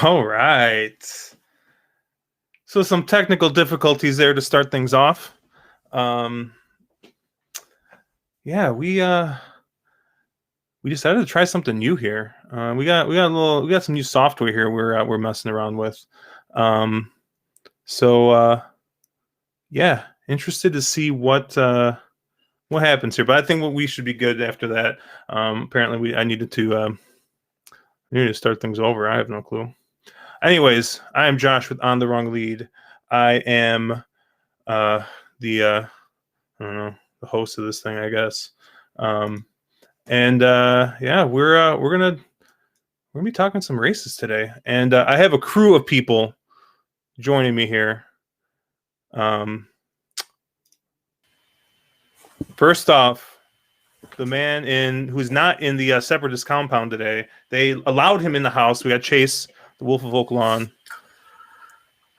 All right. So some technical difficulties there to start things off. Um, yeah, we decided to try something new here. We got some new software here we're messing around with. Um, so yeah, interested to see what happens here. But I think what we should be good after that. Apparently I needed to start things over. I have no clue. Anyways, I am Josh with On the Wrong Lead. I am uh, the I don't know, the host of this thing, I guess. Um, and yeah, we're gonna be talking some races today, and I have a crew of people joining me here. Um, First off, the man who's not in the separatist compound today. They allowed him in the house. We got Chase, the Wolf of Oak Lawn,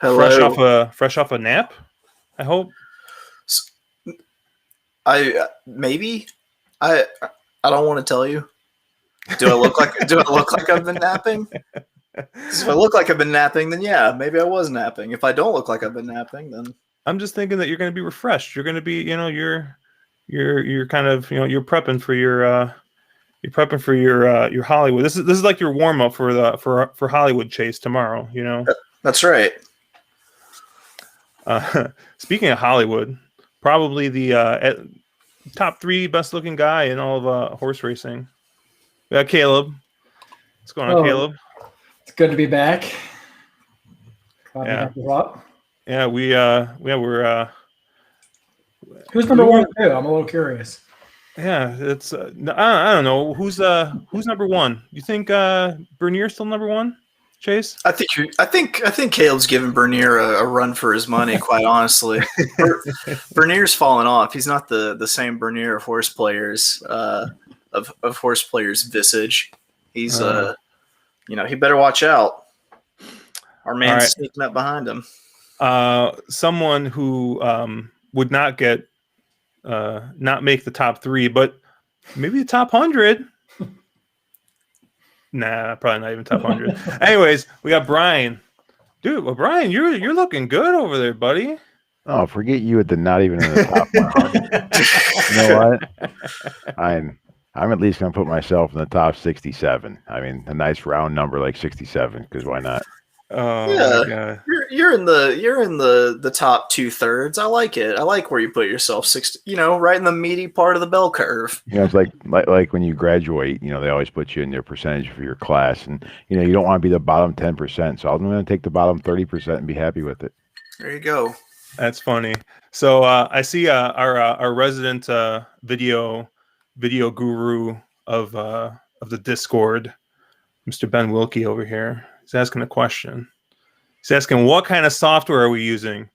Hello. fresh off a nap. I hope. I maybe I don't want to tell you. Do I look like I've been napping? 'Cause if I look like I've been napping, then yeah, maybe I was napping. If I don't look like I've been napping, then I'm just thinking that you're going to be refreshed. You're going to be, you're kind of, you're prepping for your Hollywood. This is like your warm up for Hollywood Chase tomorrow. that's right. Speaking of Hollywood, probably the top 3 best looking guy in all of horse racing. We got Caleb. What's going on, Caleb? It's good to be back. Yeah. Yeah, we're. Who's number 1 too? I'm a little curious. Yeah, it's I don't know who's number 1. You think Bernier's still number 1, Chase? I think Caleb's giving Bernier a run for his money. Quite honestly, Bernier's fallen off. He's not the same Bernier of horse players of horse players' visage. He's he better watch out. Our man's sneaking up behind him. Someone who would not make the top 3, but maybe the top 100. Nah, probably not even top 100. Anyways, we got Brian. Dude, well, Brian, you're looking good over there, buddy. Oh, forget you at the not even in the top 100. You know what? I'm at least going to put myself in the top 67. I mean, a nice round number like 67, because why not? Oh yeah, my God. You're in the top 2/3. I like it. I like where you put yourself, 60. Right in the meaty part of the bell curve. It's like when you graduate. They always put you in their percentage for your class, and you don't want to be the bottom 10%. So I'm going to take the bottom 30% and be happy with it. There you go. That's funny. So I see our resident video guru of the Discord, Mr. Ben Wilkie over here. He's asking a question. He's asking, what kind of software are we using?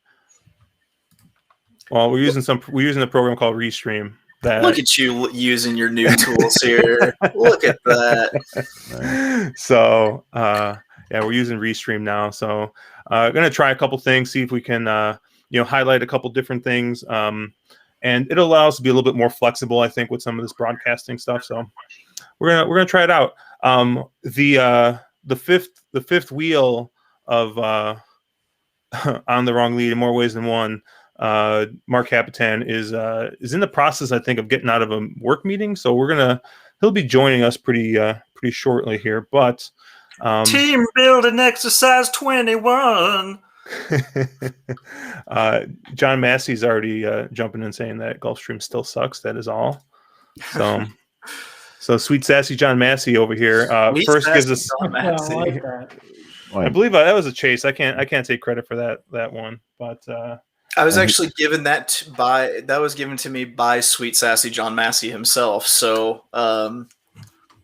Well, we're using a program called Restream. Look at you using your new tools here. Look at that. So yeah, we're using Restream now. So I'm gonna try a couple things, see if we can highlight a couple different things. And it allows us to be a little bit more flexible, I think, with some of this broadcasting stuff. So we're gonna try it out. The fifth wheel of On the Wrong Lead in more ways than one. Mark Capitan is in the process, I think, of getting out of a work meeting. So he'll be joining us pretty shortly here. But team building exercise 21. John Massey's already jumping in saying that Gulfstream still sucks. That is all. So sweet sassy John Massey over here first gives us. I believe that was a Chase. I can't take credit for that one, but I was actually given that was given to me by sweet sassy John Massey himself. So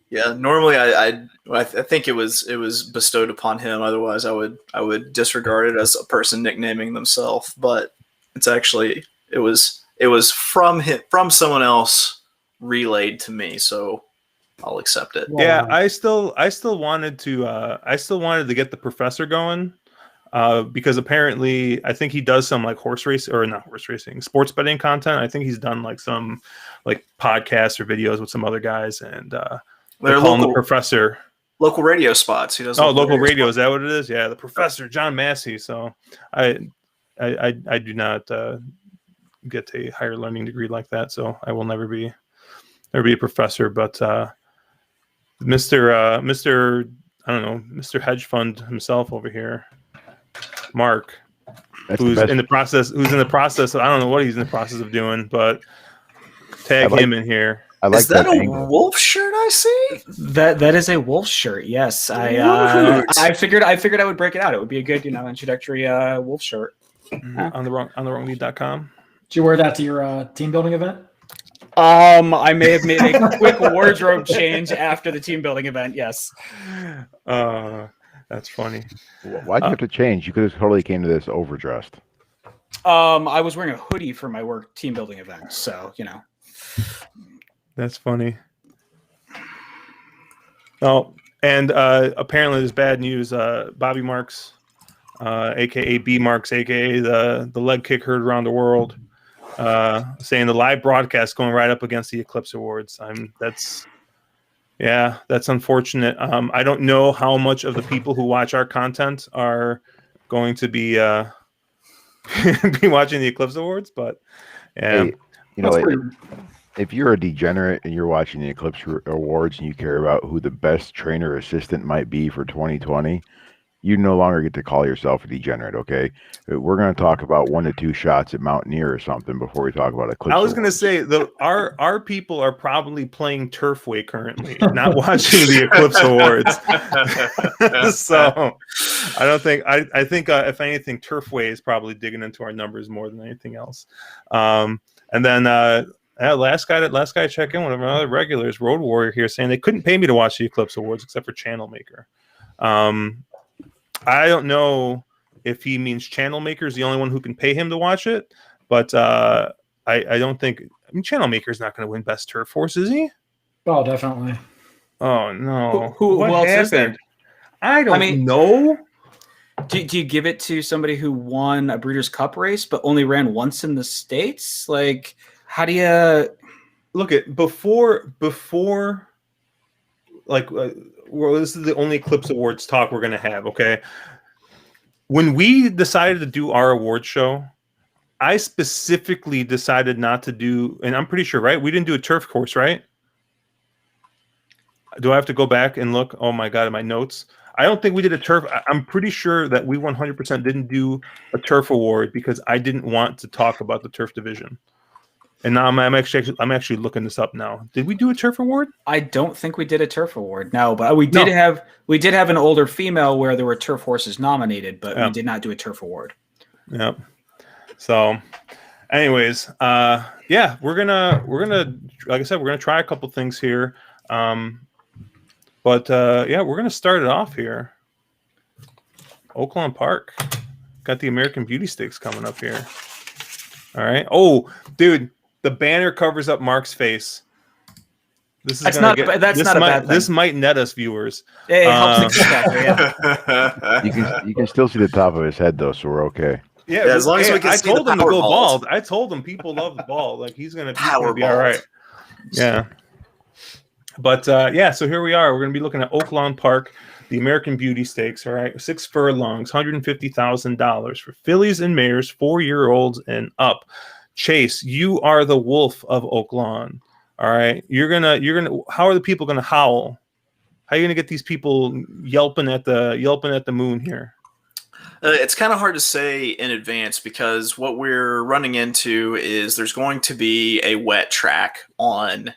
yeah, normally I think it was bestowed upon him. Otherwise, I would disregard it as a person nicknaming themselves. But it's actually it was from someone else relayed to me. So I'll accept it. Yeah, I still wanted to get the professor going, because apparently I think he does some like sports betting content. I think he's done like some like podcasts or videos with some other guys, and they're calling the professor. local radio spots. He does. Local radio. Is that what it is? Yeah, the professor, John Massey. So I do not get a higher learning degree like that. So I will never be a professor. But Mr. I don't know, Mr. Hedge Fund himself over here, Mark, who's in the process. I don't know what he's in the process of doing, but tag him in here. I like is that a angle. wolf shirt I see? That is a wolf shirt. Yes, I figured I would break it out. It would be a good introductory wolf shirt. On the wronglead.com. Did you wear that to your team building event? I may have made a quick wardrobe change after the team building event. Yes. That's funny. Why'd you have to change? You could have totally came to this overdressed. I was wearing a hoodie for my work team building event, so That's funny. Oh, and apparently there's bad news. Bobby Marks, aka B Marks, aka the leg kick heard around the world, saying the live broadcast going right up against the Eclipse Awards. That's unfortunate. I don't know how much of the people who watch our content are going to be be watching the Eclipse Awards, but yeah. Hey, if you're a degenerate and you're watching the Eclipse Awards and you care about who the best trainer assistant might be for 2020, you no longer get to call yourself a degenerate, okay? We're going to talk about 1 to 2 shots at Mountaineer or something before we talk about Eclipse. I was going to say our people are probably playing Turfway currently, not watching the Eclipse Awards. So I think if anything, Turfway is probably digging into our numbers more than anything else. And then last guy to check in, one of our other regulars, Road Warrior here, saying they couldn't pay me to watch the Eclipse Awards except for Channel Maker. I don't know if he means Channel Maker is the only one who can pay him to watch it, but I don't think. Channel Maker is not going to win Best Turf Force, is he? Oh, definitely. Oh no! Who else is there? I don't know. Do you give it to somebody who won a Breeders' Cup race but only ran once in the States? Like, how do you look at before? Like, well, this is the only Eclipse Awards talk we're going to have. Okay, when we decided to do our award show, I specifically decided not to do, and I'm pretty sure, right? We didn't do a turf course, right? Do I have to go back and look? Oh my God, in my notes. I don't think we did a turf. I'm pretty sure that we 100% didn't do a turf award because I didn't want to talk about the turf division. And now I'm actually looking this up now. Did we do a turf award? I don't think we did a turf award. No, but we did have an older female where there were turf horses nominated, but we did not do a turf award. Yep. So, anyways, we're gonna like I said, we're gonna try a couple things here. But we're gonna start it off here. Oaklawn Park got the American Beauty Stakes coming up here. All right. Oh, dude, the banner covers up Mark's face. This is not a bad thing. This might net us viewers. It helps the factor, You can still see the top of his head though, so we're okay. Yeah, as long as we can see the power him to go balls. bald. I told him people love the ball. Like he's gonna be Bald. all right. Yeah. But so here we are. We're gonna be looking at Oaklawn Park, the American Beauty Stakes. All right, 6 furlongs, $150,000 for fillies and mares, 4-year-olds and up. Chase, you are the wolf of Oaklawn. All right, you're gonna. How are the people gonna howl? How are you gonna get these people yelping at the moon here? It's kind of hard to say in advance because what we're running into is there's going to be a wet track on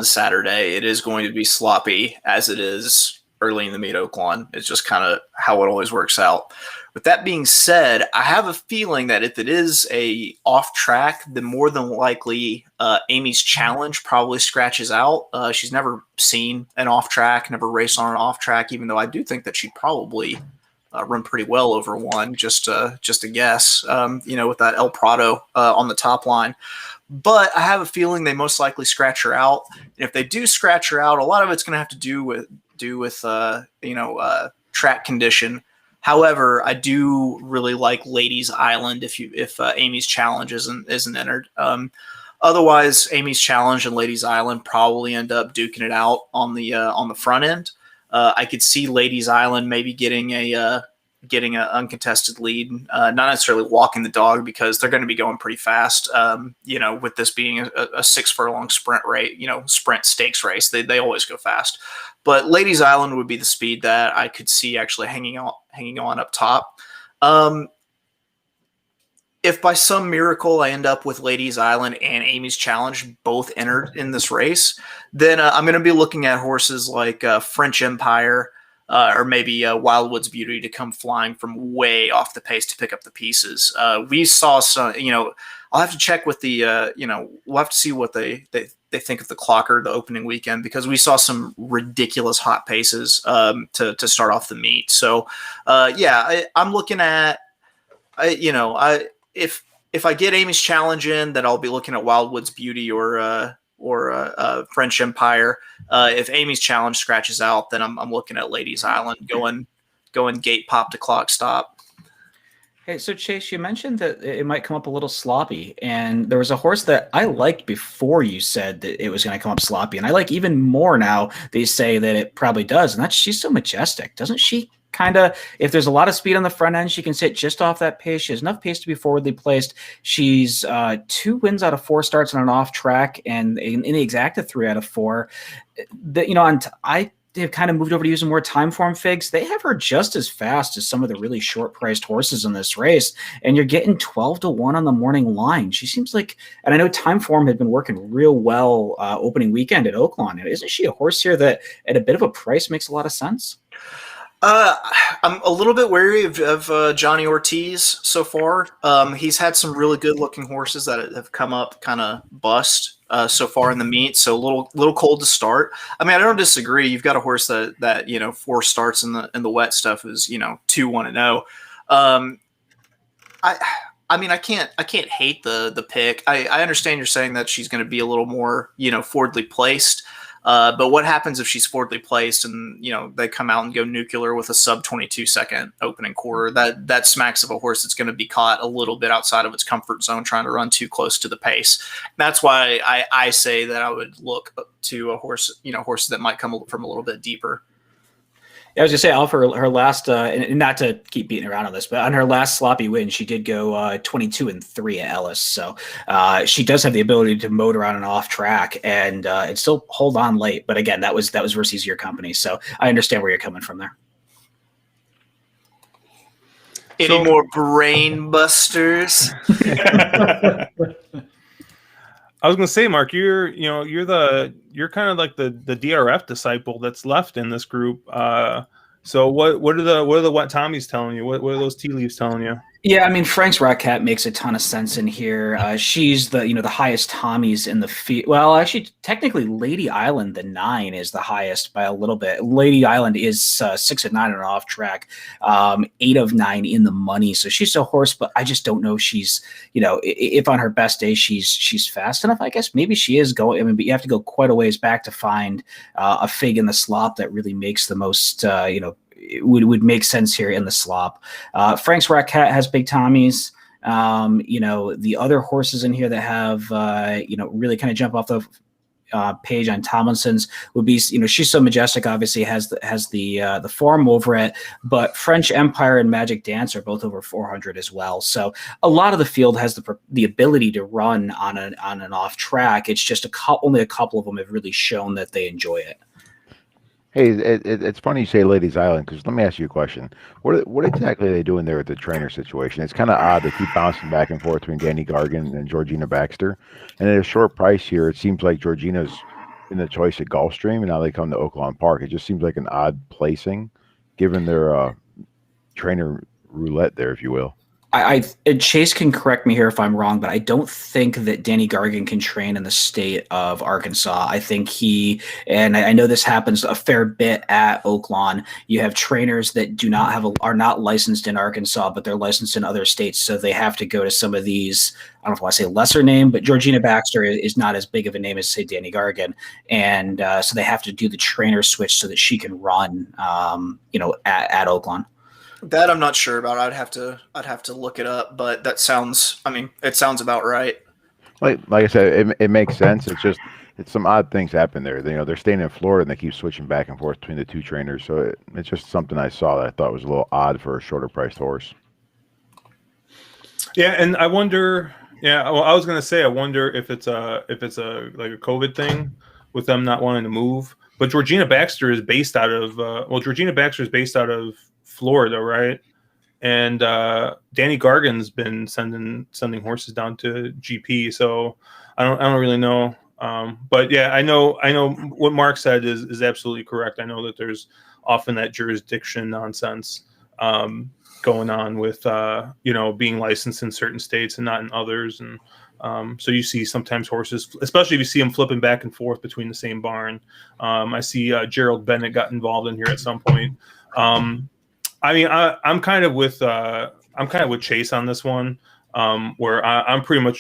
Saturday. It is going to be sloppy as it is early in the meet Oaklawn. It's just kind of how it always works out. With that being said, I have a feeling that if it is a off track, then more than likely Amy's Challenge probably scratches out. She's never seen an off track, never raced on an off track, even though I do think that she'd probably run pretty well over one, just a guess, with that El Prado on the top line. But I have a feeling they most likely scratch her out. And if they do scratch her out, a lot of it's going to have to do with track condition. However, I do really like Ladies Island if Amy's Challenge isn't entered. Otherwise, Amy's Challenge and Ladies Island probably end up duking it out on the front end. I could see Ladies Island maybe getting an uncontested lead, not necessarily walking the dog because they're going to be going pretty fast. With this being a 6 furlong sprint rate, sprint stakes race, they always go fast. But Ladies Island would be the speed that I could see actually hanging on up top. If by some miracle I end up with Ladies Island and Amy's Challenge both entered in this race, then I'm going to be looking at horses like French Empire or maybe Wildwood's Beauty to come flying from way off the pace to pick up the pieces. We saw some, I'll have to check with the, we'll have to see what they think of the clocker the opening weekend, because we saw some ridiculous hot paces to start off the meet. So, I'm looking at, if I get Amy's Challenge in, then I'll be looking at Wildwood's Beauty or French Empire. If Amy's Challenge scratches out, then I'm looking at Ladies Island going gate pop to clock stop. Hey, so Chase, you mentioned that it might come up a little sloppy, and there was a horse that I liked before you said that it was going to come up sloppy, and I like even more now that you say that it probably does, and that's She's So Majestic. Doesn't she kind of, if there's a lot of speed on the front end, she can sit just off that pace. She has enough pace to be forwardly placed. She's 2 wins out of 4 starts on an off track, and in the exacta 3 out of 4. They've kind of moved over to using more time form figs. They have her just as fast as some of the really short priced horses in this race. And you're getting 12-1 on the morning line. She seems like, and I know time form had been working real well opening weekend at Oaklawn. Isn't she a horse here that at a bit of a price makes a lot of sense? I'm a little bit wary of Johnny Ortiz so far. He's had some really good looking horses that have come up kind of bust so far in the meet. So a little cold to start. I mean, I don't disagree. You've got a horse that 4 starts in the wet stuff is 2-1-0. I can't hate the pick. I understand you're saying that she's going to be a little more forwardly placed. But what happens if she's forwardly placed and they come out and go nuclear with a sub 22 second opening quarter? That smacks of a horse that's going to be caught a little bit outside of its comfort zone, trying to run too close to the pace. That's why I say that I would look to a horse, horses that might come from a little bit deeper. I was going to say, off her last, and not to keep beating around on this, but on her last sloppy win, she did go 22-3 at Ellis. So she does have the ability to motor on and off track and still hold on late. But again, that was versus your company. So I understand where you're coming from there. Any more brain busters? I was gonna say, Mark, you're kind of like the DRF disciple that's left in this group. So what are the wet Tommies telling you? What are those tea leaves telling you? Yeah, I mean, Frank's Rock Cat makes a ton of sense in here. She's the highest Tommies in the field. Well, actually, technically, Lady Island, the 9, is the highest by a little bit. Lady Island is 6 of 9 on an off track, 8 of 9 in the money. So she's a horse, but I just don't know if she's, if on her best day she's fast enough. I guess maybe she is going. I mean, but you have to go quite a ways back to find a fig in the slop that really makes the most, would make sense here in the slop. Frank's Rock Cat has big Tommies. The other horses in here that have really kind of jump off the page on Tomlinson's would be She's So Majestic obviously has the form over it, but French Empire and Magic Dance are both over 400 as well. So a lot of the field has the ability to run on an off track. It's just only a couple of them have really shown that they enjoy it. Hey, it's funny you say Ladies Island, because let me ask you a question. What exactly are they doing there with the trainer situation? It's kind of odd. They keep bouncing back and forth between Danny Gargan and Georgina Baxter. And at a short price here, it seems like Georgina's in the choice at Gulfstream, and now they come to Oaklawn Park. It just seems like an odd placing, given their trainer roulette there, if you will. Chase can correct me here if I'm wrong, but I don't think that Danny Gargan can train in the state of Arkansas. I think and I know this happens a fair bit at Oaklawn. You have trainers that are not licensed in Arkansas, but they're licensed in other states, so they have to go to some of these. I don't know if I want to say lesser name, but Georgina Baxter is not as big of a name as, say, Danny Gargan, and so they have to do the trainer switch so that she can run, at Oaklawn. That I'm not sure about. I'd have to look it up, but it sounds about right. Like I said, it makes sense. It's just some odd things happen there. They're staying in Florida and they keep switching back and forth between the two trainers. So it's just something I saw that I thought was a little odd for a shorter priced horse. Yeah, and I wonder. Yeah, well, I was gonna say I wonder if it's a like a COVID thing with them not wanting to move. But Georgina Baxter is based out of Florida, right? And Danny Gargan's been sending horses down to GP, so I don't really know. But yeah, I know what Mark said is absolutely correct. I know that there's often that jurisdiction nonsense going on with being licensed in certain states and not in others, and so you see sometimes horses, especially if you see them flipping back and forth between the same barn. I see Gerald Bennett got involved in here at some point. I mean, I'm kind of with Chase on this one, where I'm going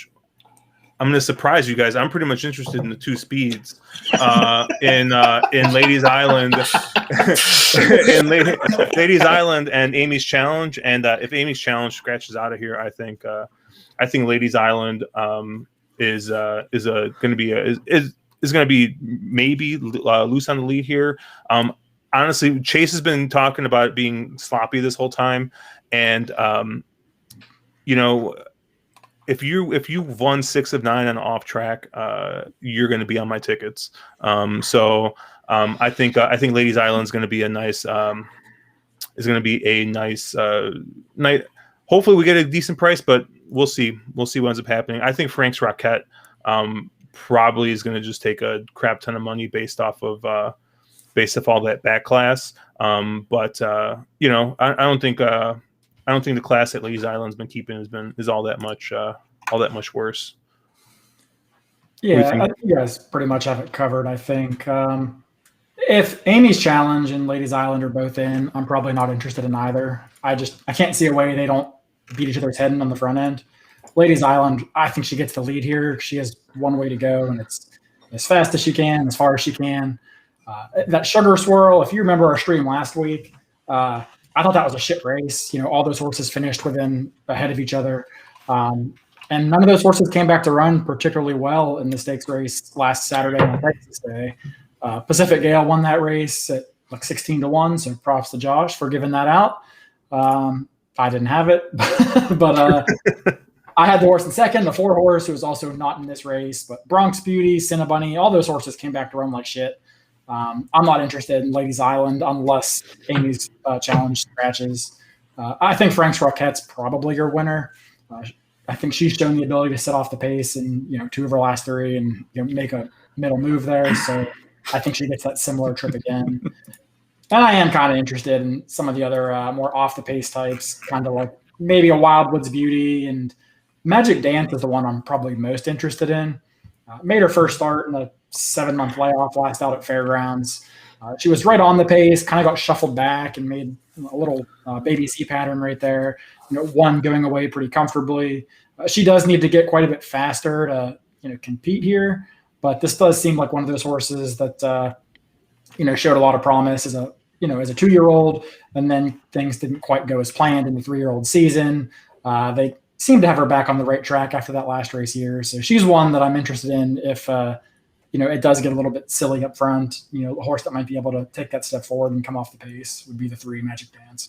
to surprise you guys. I'm pretty much interested in the two speeds in Ladies Island, in Ladies Island and Amy's Challenge. And if Amy's Challenge scratches out of here, I think Ladies Island is going to be maybe loose on the lead here. Honestly, Chase has been talking about it being sloppy this whole time, and if you've won 6 of 9 on off track, you're going to be on my tickets. So I think Ladies Island is going to be a nice night. Hopefully we get a decent price, but we'll see. We'll see what ends up happening. I think Frank's Rocket probably is going to just take a crap ton of money based off all that back class. But I don't think the class that Ladies Island's been keeping is all that much worse. Yeah, I think you guys pretty much have it covered. I think if Amy's Challenge and Ladies Island are both in, I'm probably not interested in either. I can't see a way they don't beat each other's head in on the front end. Ladies Island, I think she gets the lead here. She has one way to go, and it's as fast as she can, as far as she can. That Sugar Swirl, if you remember our stream last week, I thought that was a shit race. All those horses finished ahead of each other. And none of those horses came back to run particularly well in the stakes race last Saturday on Texas Day. Pacific Gale won that race at like 16-1, so props to Josh for giving that out. I didn't have it, but I had the horse in second, the 4 horse, who was also not in this race. But Bronx Beauty, Cinnabunny, all those horses came back to run like shit. I'm not interested in Ladies Island unless Amy's Challenge scratches. I think Frank's Rockette's probably your winner. I think she's shown the ability to set off the pace in 2 of her last 3 and make a middle move there. So I think she gets that similar trip again. And I am kind of interested in some of the other more off the pace types, kind of like maybe a Wildwood's Beauty, and Magic Dance is the one I'm probably most interested in. Made her first start in a 7-month layoff last out at Fairgrounds. She was right on the pace, kind of got shuffled back and made a little baby Z pattern right there. One going away pretty comfortably. She does need to get quite a bit faster to compete here, but this does seem like one of those horses that showed a lot of promise as a 2-year-old, and then things didn't quite go as planned in the 3-year-old season. They seem to have her back on the right track after that last race year. So she's one that I'm interested in if, it does get a little bit silly up front. A horse that might be able to take that step forward and come off the pace would be the 3 Magic Dance.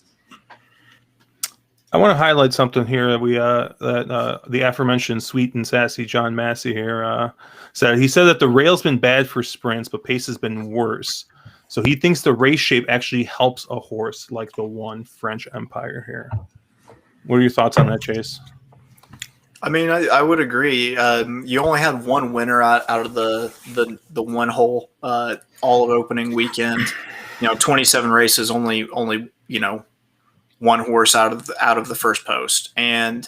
I want to highlight something here that the aforementioned sweet and sassy John Massey here said. He said that the rail's been bad for sprints, but pace has been worse. So he thinks the race shape actually helps a horse like the one French Empire here. What are your thoughts on that, Chase? I mean, I would agree. You only had one winner out of the one hole all of opening weekend. 27 races, only one horse out of the first post. And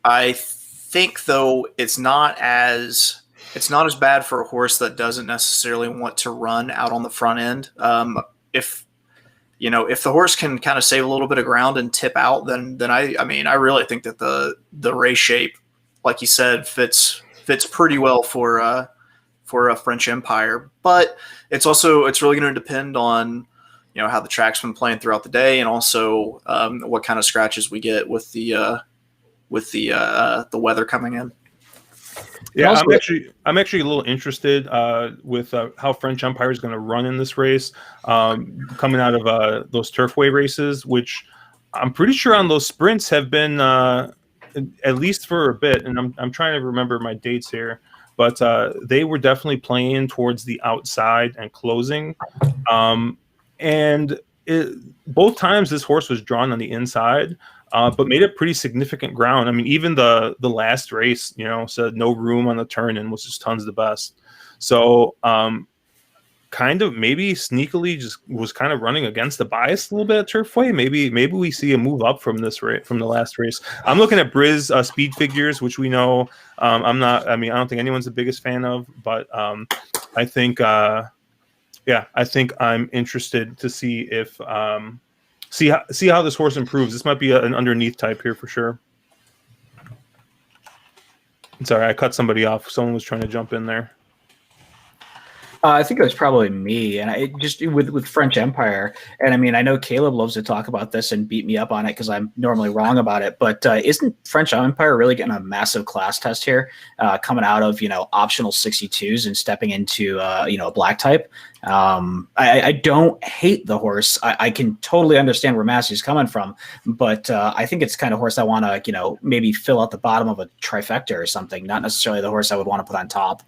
I think though it's not as bad for a horse that doesn't necessarily want to run out on the front end. If the horse can kind of save a little bit of ground and tip out, then I really think that the race shape, like you said, fits pretty well for a French Empire. But it's really going to depend on how the track's been playing throughout the day, and also what kind of scratches we get with the weather coming in. Yeah, I'm actually a little interested with how French Empire is going to run in this race, coming out of those Turfway races, which I'm pretty sure on those sprints have been at least for a bit, and I'm trying to remember my dates here, but they were definitely playing towards the outside and closing, and both times this horse was drawn on the inside. But made it pretty significant ground. I mean, even the last race, said no room on the turn and was just tons the best. So kind of maybe sneakily just was kind of running against the bias a little bit at Turfway. Maybe we see a move up from this rate from the last race. I'm looking at Briz speed figures, which we know I'm not. I mean, I don't think anyone's the biggest fan of, but I think I think I'm interested to see if. See how this horse improves. This might be an underneath type here for sure. Sorry, I cut somebody off. Someone was trying to jump in there. I think it was probably me, and I just with French Empire. And I mean, I know Caleb loves to talk about this and beat me up on it because I'm normally wrong about it. But isn't French Empire really getting a massive class test here, coming out of optional 62s and stepping into a black type? I don't hate the horse. I can totally understand where Massey's coming from, but I think it's kind of horse I want to maybe fill out the bottom of a trifecta or something. Not necessarily the horse I would want to put on top.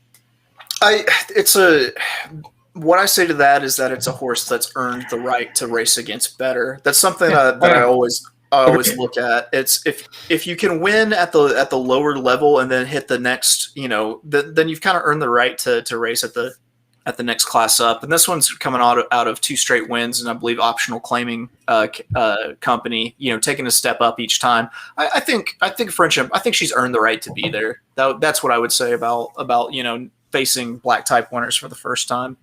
What I say to that is that it's a horse that's earned the right to race against better. That's something that I always look at. It's if you can win at the lower level and then hit the next, then you've kind of earned the right to race at the next class up. And this one's coming out of 2 straight wins, and I believe optional claiming company, taking a step up each time. I think Friendship. I think she's earned the right to be there. That's what I would say about facing black type winners for the first time.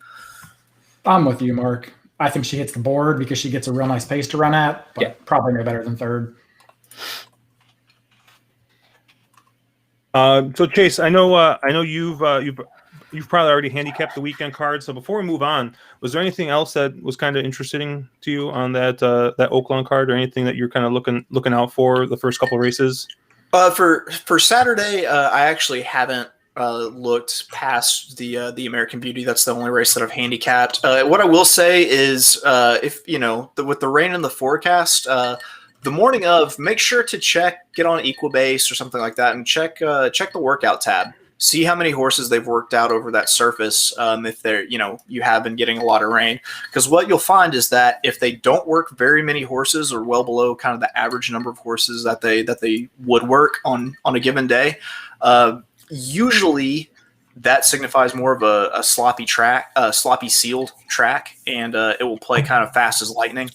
I'm with you, Mark. I think she hits the board because she gets a real nice pace to run at, but probably no better than third. So Chase, I know you've probably already handicapped the weekend card. So before we move on, was there anything else that was kind of interesting to you on that Oaklawn card, or anything that you're kind of looking out for the first couple of races? For Saturday, I actually haven't looked past the American Beauty. That's the only race that I've handicapped. What I will say is, if with the rain in the forecast, the morning of, make sure to get on Equibase or something like that, and check the workout tab. See how many horses they've worked out over that surface. If they're you have been getting a lot of rain, because what you'll find is that if they don't work very many horses, or well below kind of the average number of horses that they would work on a given day, usually that signifies more of a sloppy sealed track, and it will play kind of fast as lightning.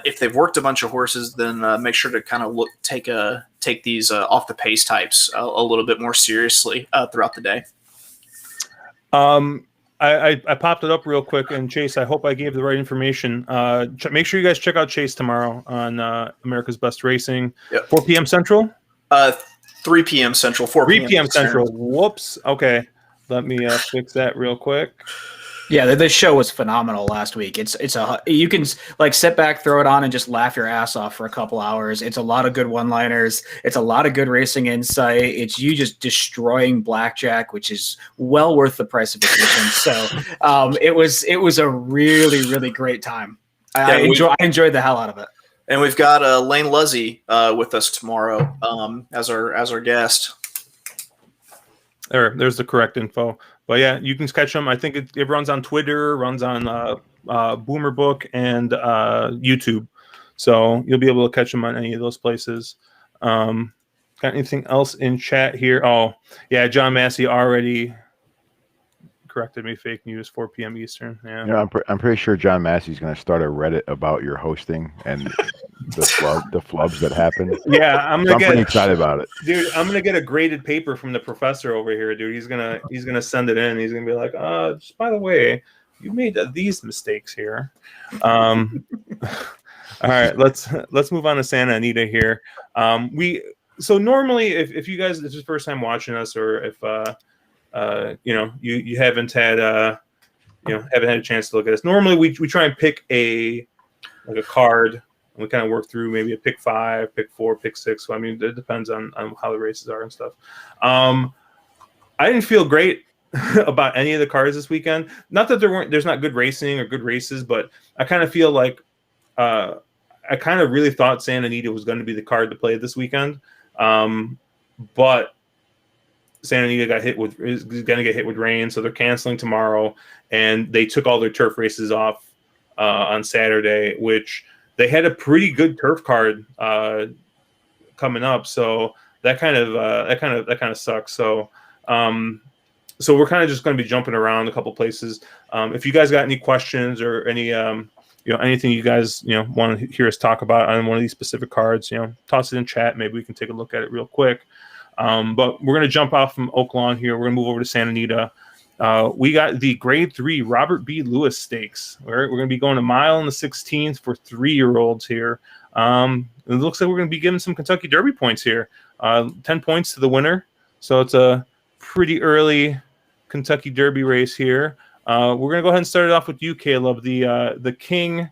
If they've worked a bunch of horses, then make sure to kind of take these off the pace types a little bit more seriously throughout the day. I popped it up real quick, and Chase, I hope I gave the right information. Make sure you guys check out Chase tomorrow on America's Best Racing, 4 p.m. Central. 3 p.m. Central, 4 3 p.m. Central. Whoops. Okay. Let me fix that real quick. Yeah, the show was phenomenal last week. You can sit back, throw it on, and just laugh your ass off for a couple hours. It's a lot of good one-liners. It's a lot of good racing insight. It's you just destroying blackjack, which is well worth the price of admission. So it was a really, really great time. I enjoyed the hell out of it. And we've got Lane Luzzy with us tomorrow as our guest. There's the correct info. But yeah, you can catch them. I think it runs on Twitter, runs on Boomer Book, and YouTube. So you'll be able to catch them on any of those places. Got anything else in chat here? Oh, yeah, John Massey already corrected me. Fake news, 4 p.m. Eastern. Yeah, I'm pretty sure John Massey's going to start a Reddit about your hosting and the flubs that happen. Yeah, I'm pretty excited about it, dude. I'm gonna get a graded paper from the professor over here, dude. He's gonna send it in. He's gonna be like, just by the way, you made these mistakes here. All right, let's move on to Santa Anita here. So normally, if you guys, this is the first time watching us, or if you haven't had haven't had a chance to look at us. Normally, we try and pick a card. And we kind of work through maybe a pick 5, pick 4, pick 6. So I mean, it depends on how the races are and stuff. I I didn't feel great about any of the cards this weekend. Not that there's not good racing or good races, but I kind of feel like I kind of really thought Santa Anita was going to be the card to play this weekend, but Santa Anita is going to get hit with rain, so they're canceling tomorrow, and they took all their turf races off on Saturday, which they had a pretty good turf card coming up. So that kind of sucks. So so we're kind of just going to be jumping around a couple places. If you guys got any questions or any anything you guys want to hear us talk about on one of these specific cards, toss it in chat. Maybe we can take a look at it real quick. But we're going to jump off from Oak Lawn here. We're going to move over to Santa Anita. We got the Grade 3 Robert B. Lewis Stakes. We're going to be going a mile in the 16th for 3-year-olds here. It looks like we're going to be giving some Kentucky Derby points here. 10 points to the winner. So it's a pretty early Kentucky Derby race here. We're going to go ahead and start it off with you, Caleb, the king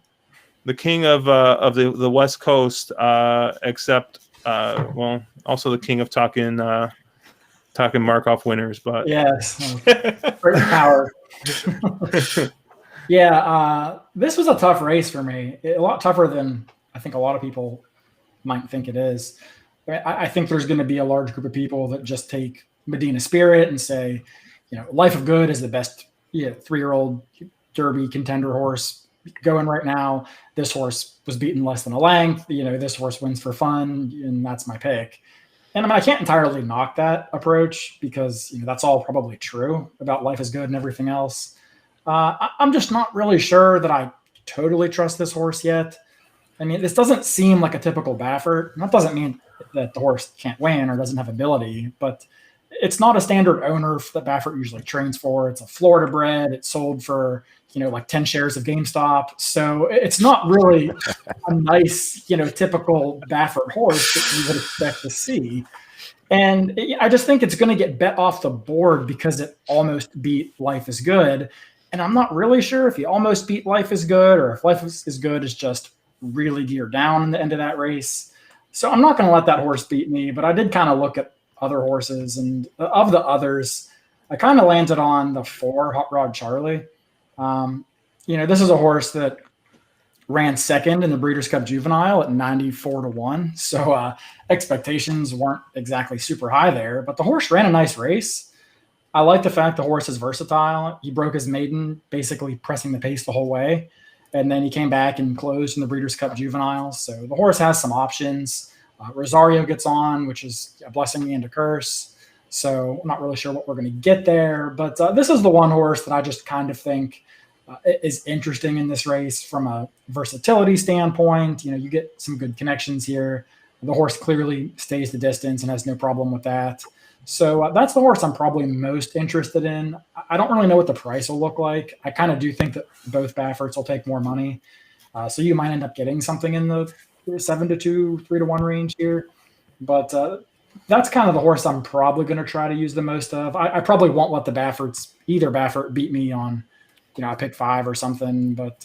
of the West Coast, except also the king of talking Markov winners. But yes, great power. Yeah, this was a tough race for me. A lot tougher than I think a lot of people might think it is. I think there's going to be a large group of people that just take Medina Spirit and say, Life of Good is the best 3-year-old Derby contender horse going right now. This horse was beaten less than a length. This horse wins for fun, and that's my pick. And I can't entirely knock that approach because that's all probably true about Life is Good and everything else. I'm just not really sure that I totally trust this horse yet. I mean, this doesn't seem like a typical Baffert. And that doesn't mean that the horse can't win or doesn't have ability, but it's not a standard owner that Baffert usually trains for. It's a Florida bred. It's sold for, like 10 shares of GameStop. So it's not really a nice, typical Baffert horse that you would expect to see. And I just think it's going to get bet off the board because it almost beat Life is Good. And I'm not really sure if he almost beat Life is Good or if Life is Good is just really geared down in the end of that race. So I'm not going to let that horse beat me, but I did kind of look at other horses, and of the others, I kind of landed on the 4 Hot Rod Charlie. This is a horse that ran second in the Breeders' Cup Juvenile at 94-1. So expectations weren't exactly super high there, but the horse ran a nice race. I like the fact the horse is versatile. He broke his maiden, basically pressing the pace the whole way. And then he came back and closed in the Breeders' Cup Juvenile. So the horse has some options. Rosario gets on, which is a blessing and a curse. So I'm not really sure what we're going to get there. But this is the one horse that I just kind of think is interesting in this race from a versatility standpoint. You get some good connections here. The horse clearly stays the distance and has no problem with that. So that's the horse I'm probably most interested in. I don't really know what the price will look like. I kind of do think that both Bafferts will take more money. So you might end up getting something in the 7-2, 3-1 range here. But that's kind of the horse I'm probably going to try to use the most of. I probably won't let either Baffert beat me on, a pick 5 or something. But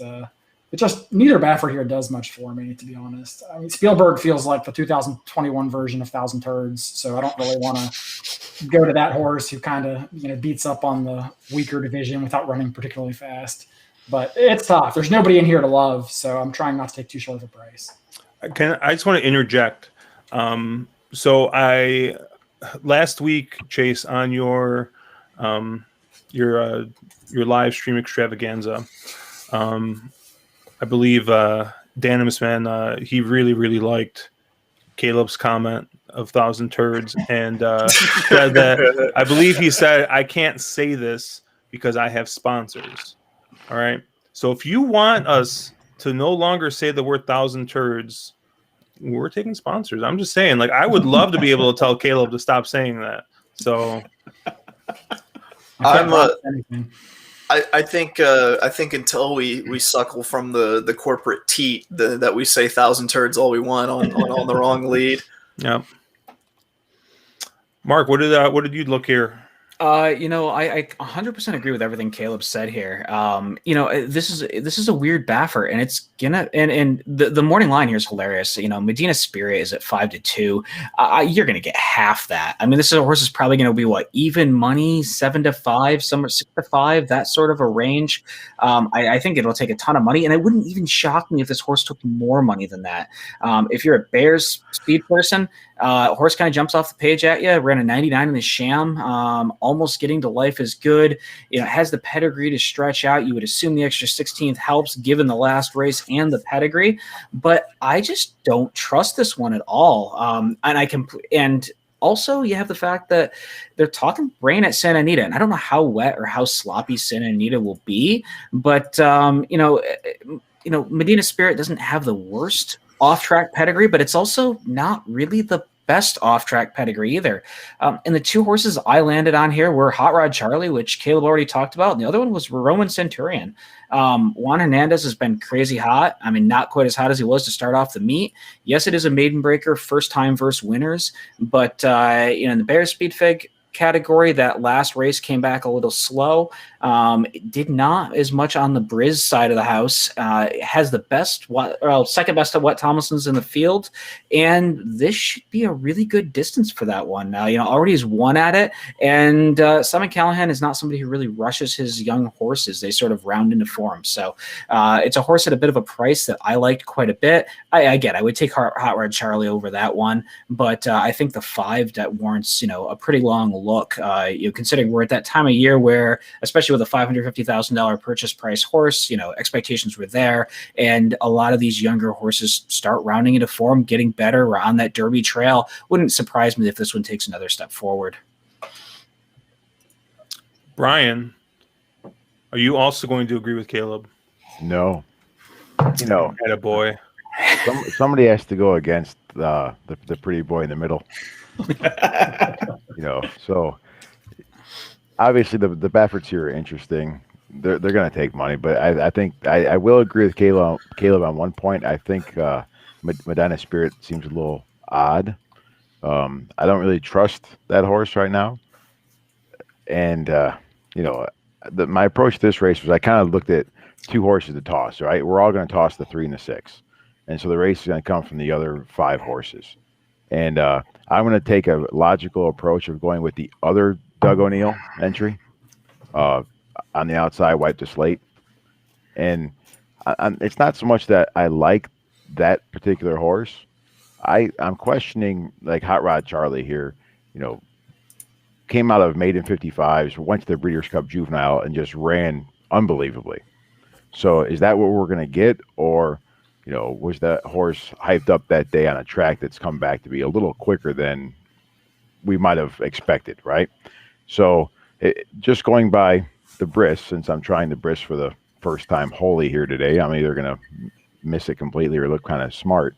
it just neither Baffert here does much for me, to be honest. I mean, Spielberg feels like the 2021 version of Thousand Turds, so I don't really want to go to that horse who kind of beats up on the weaker division without running particularly fast. But it's tough. There's nobody in here to love, so I'm trying not to take too short of a price. I just want to interject. So last week, Chase, on your live stream extravaganza, I believe Danimus Man, he really, really liked Caleb's comment of Thousand Turds, and said that, I believe he said, I can't say this because I have sponsors. All right. So if you want us to no longer say the word Thousand Turds, we're taking sponsors. I'm just saying, I would love to be able to tell Caleb to stop saying that. So I think until we suckle from the corporate teat that we say Thousand Turds all we want on the wrong lead. Yeah. Mark, what did you look here? I 100% agree with everything Caleb said here. This is a weird baffer, and it's gonna and the morning line here is hilarious. Medina Spirit is at 5-2. You're gonna get half that. I mean, this is a horse is probably gonna be what, even money, 7-5, somewhere 6-5, that sort of a range. I think it'll take a ton of money, and it wouldn't even shock me if this horse took more money than that. If you're a Bears speed person, horse kind of jumps off the page at you. Ran a 99 in the sham. Almost getting to life is good. It has the pedigree to stretch out. You would assume the extra 16th helps given the last race and the pedigree, but I just don't trust this one at all. And also, you have the fact that they're talking rain at Santa Anita, and I don't know how wet or how sloppy Santa Anita will be, but Medina Spirit doesn't have the worst off-track pedigree, but it's also not really the best off-track pedigree either. And the two horses I landed on here were Hot Rod Charlie, which Caleb already talked about, and the other one was Roman Centurion. Juan Hernandez has been crazy hot. I mean, not quite as hot as he was to start off the meet. Yes, it is a maiden breaker, first time versus winners, but in the Bears Speed Fig category, that last race came back a little slow. It did not as much on the Briz side of the house. It has the second best of Wet Tomlinson's in the field, and this should be a really good distance for that one. Already he's won at it, and Simon Callahan is not somebody who really rushes his young horses. They sort of round into form. So it's a horse at a bit of a price that I liked quite a bit. I would take Hot Rod Charlie over that one, but I think the 5 that warrants a pretty long look. Considering we're at that time of year where, especially with a $550,000 purchase price horse, expectations were there, and a lot of these younger horses start rounding into form, getting better. We're on that Derby trail. Wouldn't surprise me if this one takes another step forward. Brian, are you also going to agree with Caleb? No. Attaboy. Somebody has to go against the pretty boy in the middle. So obviously the Bafferts here are interesting. They're going to take money, but I think I will agree with Caleb on one point. I think Medina Spirit seems a little odd. I don't really trust that horse right now. And my approach to this race was I kind of looked at 2 horses to toss. Right, we're all going to toss the 3 and the 6, and so the race is going to come from the other 5 horses. And I'm going to take a logical approach of going with the other Doug O'Neill entry on the outside, Wipe the Slate. And it's not so much that I like that particular horse. I'm questioning, like, Hot Rod Charlie here, came out of maiden 55s, went to the Breeders' Cup Juvenile, and just ran unbelievably. So is that what we're going to get? Or was that horse hyped up that day on a track that's come back to be a little quicker than we might have expected, right? So just going by the bris, since I'm trying the bris for the first time wholly here today, I'm either going to miss it completely or look kind of smart.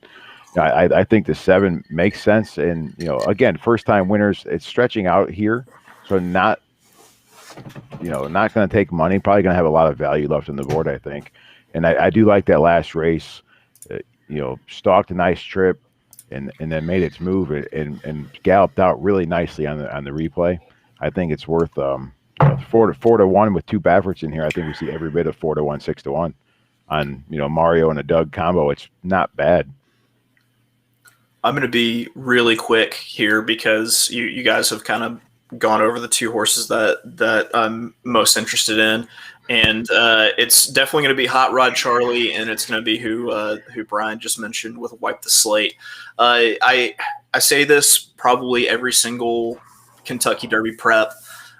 I think the 7 makes sense. And, again, first-time winners, it's stretching out here. So not going to take money, probably going to have a lot of value left on the board, I think. And I do like that last race. Stalked a nice trip and then made its move and galloped out really nicely on the replay. I think it's worth 4-1 with 2 Bafferts in here. I think we see every bit of 4-1, 6-1 on Mario and a Doug combo. It's not bad. I'm going to be really quick here because you guys have kind of gone over the 2 horses that I'm most interested in. And it's definitely going to be Hot Rod Charlie, and it's going to be who Brian just mentioned with Wipe the Slate. I say this probably every single Kentucky Derby prep.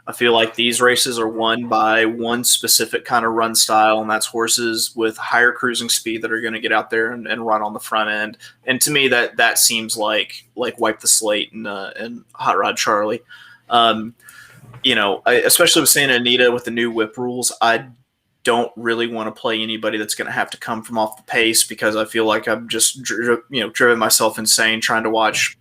I feel like these races are won by one specific kind of run style, and that's horses with higher cruising speed that are going to get out there and run on the front end. And to me, that seems like Wipe the Slate and Hot Rod Charlie. Especially with Santa Anita with the new whip rules, I don't really want to play anybody that's going to have to come from off the pace, because I feel like I'm just driven myself insane trying to watch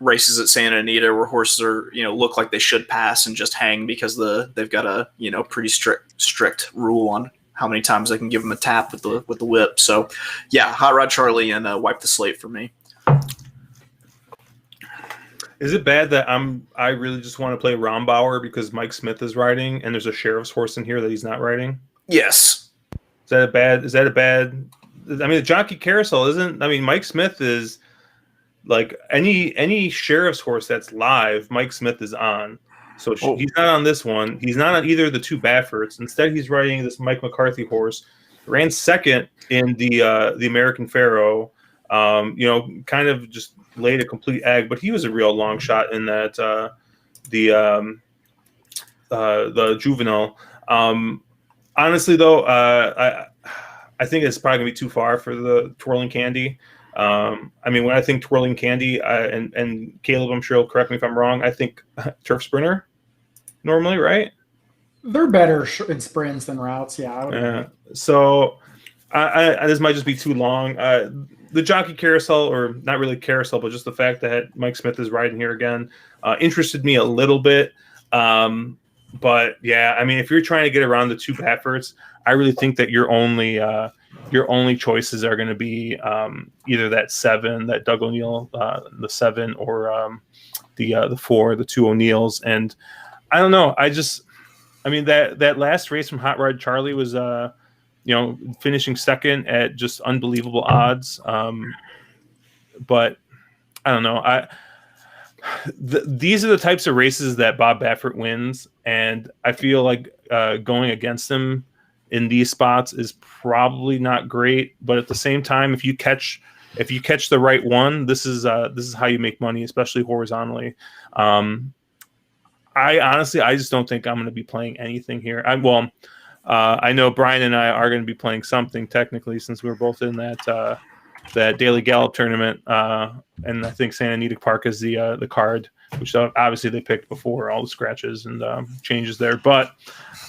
races at Santa Anita where horses are look like they should pass and just hang because they've got a pretty strict rule on how many times they can give them a tap with the whip. So yeah, Hot Rod Charlie and Wipe the Slate for me. Is it bad that I really just want to play Rombauer because Mike Smith is riding and there's a sheriff's horse in here that he's not riding? Yes. Is that a bad? I mean, the jockey carousel isn't. I mean, Mike Smith is like any sheriff's horse that's live. Mike Smith is on, so he's not on this one. He's not on either of the two Bafferts. Instead, he's riding this Mike McCarthy horse. Ran second in the American Pharaoh. Kind of just laid a complete egg, but he was a real long shot in that the juvenile. Honestly, though, I think it's probably gonna be too far for the Twirling Candy. I mean, when I think Twirling Candy, and Caleb, I'm sure will correct me if I'm wrong. I think Turf Sprinter normally, right? They're better in sprints than routes. Yeah. I would So I this might just be too long. The jockey carousel, or not really carousel, but just the fact that Mike Smith is riding here again, interested me a little bit. But yeah, I mean, if you're trying to get around the two Bafferts, I really think that your only choices are going to be either that 7, that Doug O'Neill, the 7, or the 4, the 2 O'Neills. And I don't know. I mean, that last race from Hot Rod Charlie was, finishing second at just unbelievable odds. But I don't know. These are the types of races that Bob Baffert wins, and I feel like going against him in these spots is probably not great. But at the same time, if you catch the right one, this is how you make money, especially horizontally. I honestly just don't think I'm going to be playing anything here. I know Brian and I are going to be playing something technically, since we were both in that Daily Gallop tournament, and I think Santa Anita Park is the card, which obviously they picked before all the scratches and changes there. But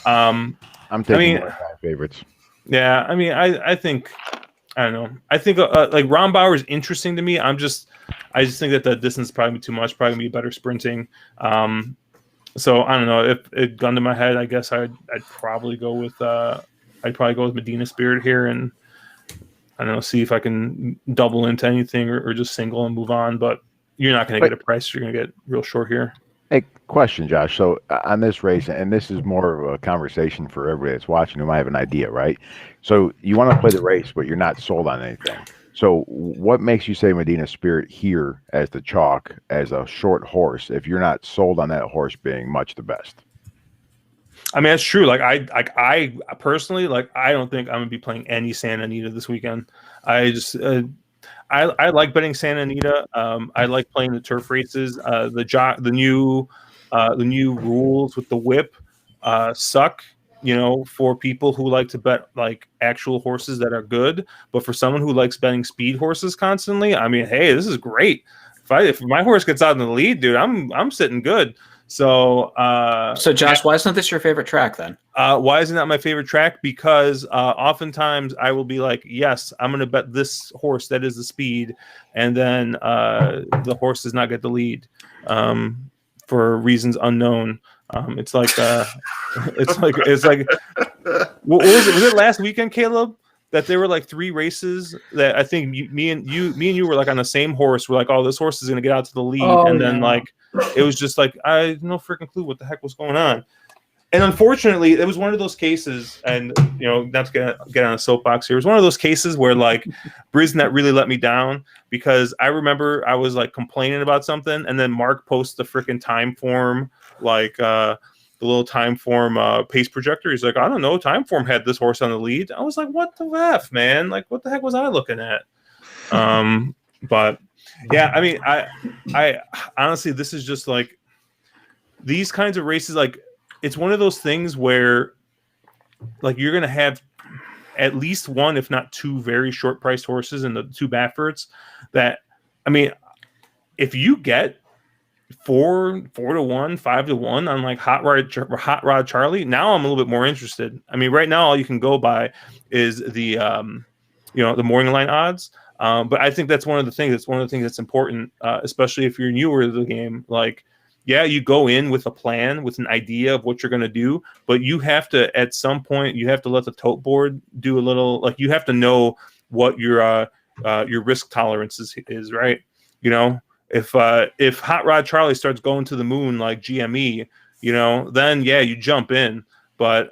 I'm taking one of my favorites. Yeah, I mean, I think, I don't know. I think like Rombauer is interesting to me. I just think that the distance is probably too much. Probably be better sprinting. So I don't know, if it gun to my head, I guess I'd probably go with Medina Spirit here, and I don't know, see if I can double into anything or just single and move on. But you're not going to get a price. You're going to get real short here. Hey, question, Josh. So on this race, and this is more of a conversation for everybody that's watching who might have an idea, right? So you want to play the race, but you're not sold on anything. So what makes you say Medina Spirit here as the chalk, as a short horse, if you're not sold on that horse being much the best? I mean, that's true. Like I personally, like, I don't think I'm gonna be playing any Santa Anita this weekend. I just I like betting Santa Anita. I like playing the turf races. The new rules with the whip suck. For people who like to bet like actual horses that are good, but for someone who likes betting speed horses constantly, I mean, hey, this is great. If my horse gets out in the lead, dude, I'm sitting good. So Josh, why isn't this your favorite track then? Why isn't that my favorite track? Because oftentimes I will be like, yes, I'm going to bet this horse that is the speed, and then the horse does not get the lead for reasons unknown. It's like what was it last weekend, Caleb? That there were like 3 races that I think me and you were like on the same horse. We're like, oh, this horse is going to get out to the lead, then like it was just like I had no freaking clue what the heck was going on. And unfortunately, it was one of those cases, and not to get on a soapbox here, it was one of those cases where like Brisnet really let me down, because I remember I was like complaining about something, and then Mark posts the freaking time form, like the little time form pace projector. He's like, I don't know, time form had this horse on the lead. I was like, what the F, man? Like, what the heck was I looking at? But yeah, I mean, I honestly, this is just like these kinds of races, like, it's one of those things where like you're going to have at least one, if not 2 very short priced horses in the 2 Bafferts that, I mean, if you get 4 to 1, 5 to 1 on like Hot Rod Charlie, now I'm a little bit more interested. I mean, right now all you can go by is the the morning line odds. But I think that's one of the things. It's one of the things that's important, especially if you're newer to the game. Like, yeah, you go in with a plan, with an idea of what you're going to do, but you have to, at some point, you have to let the tote board do a little. Like, you have to know what your risk tolerance is, right? if Hot Rod Charlie starts going to the moon like GME, then yeah, you jump in. But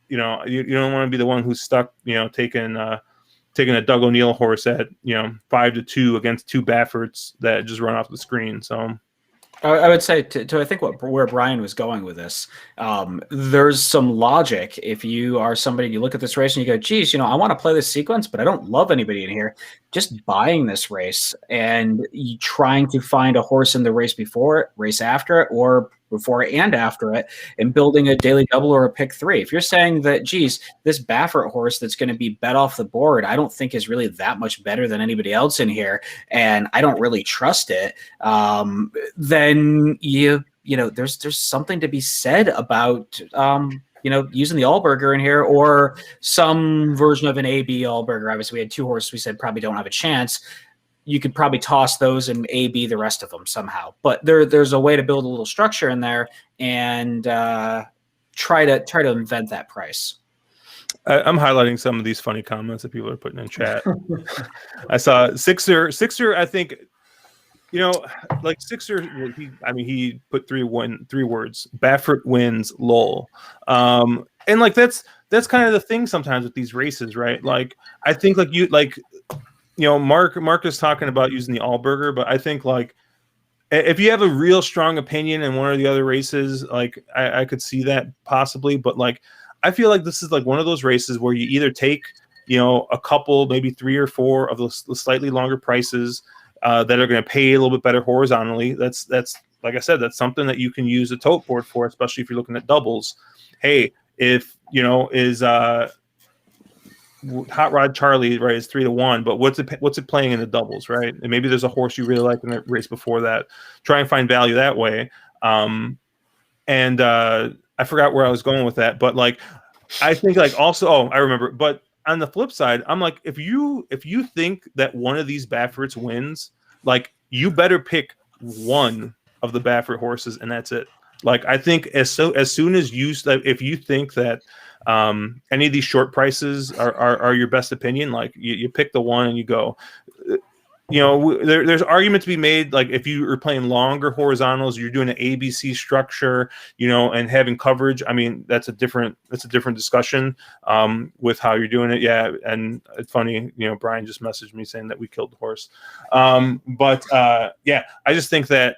you don't want to be the one who's stuck, taking a Doug O'Neill horse at 5-2 against two Bafferts that just run off the screen. So I would say to I think where Brian was going with this, there's some logic. If you are somebody, you look at this race and you go, geez, I want to play this sequence, but I don't love anybody in here. Just buying this race and you trying to find a horse in the race before it, race after it, or before and after it, and building a daily double or a pick 3. If you're saying that, geez, this Baffert horse that's going to be bet off the board, I don't think is really that much better than anybody else in here, and I don't really trust it, then there's something to be said about using the Allberger in here, or some version of an AB Allberger. Obviously, we had 2 horses we said probably don't have a chance. You could probably toss those and AB the rest of them somehow. But there's a way to build a little structure in there and try to invent that price. I'm highlighting some of these funny comments that people are putting in chat. I saw Sixer. I think, like Sixer. He put 3 words: Baffert wins. Lol. And like that's kind of the thing sometimes with these races, right? Like I think Mark is talking about using the Allberger, but I think like if you have a real strong opinion in one or the other races, like I could see that possibly, but like I feel like this is like one of those races where you either take a couple, maybe 3 or 4 of those slightly longer prices that are going to pay a little bit better horizontally. That's like I said, that's something that you can use a tote board for, especially if you're looking at doubles. Hey, if is Hot Rod Charlie, right, is 3-1, but what's it playing in the doubles, right? And maybe there's a horse you really like in the race before that. Try and find value that way. And I forgot where I was going with that, but like I think like also, I remember. But on the flip side, I'm like, if you think that one of these Bafferts wins, like you better pick one of the Baffert horses, and that's it. Like I think as soon as if you think that any of these short prices are your best opinion, like you pick the one and you go. There's argument to be made. Like if you are playing longer horizontals, you're doing an ABC structure, and having coverage. I mean, that's a different discussion with how you're doing it. Yeah, and it's funny. Brian just messaged me saying that we killed the horse. But I just think that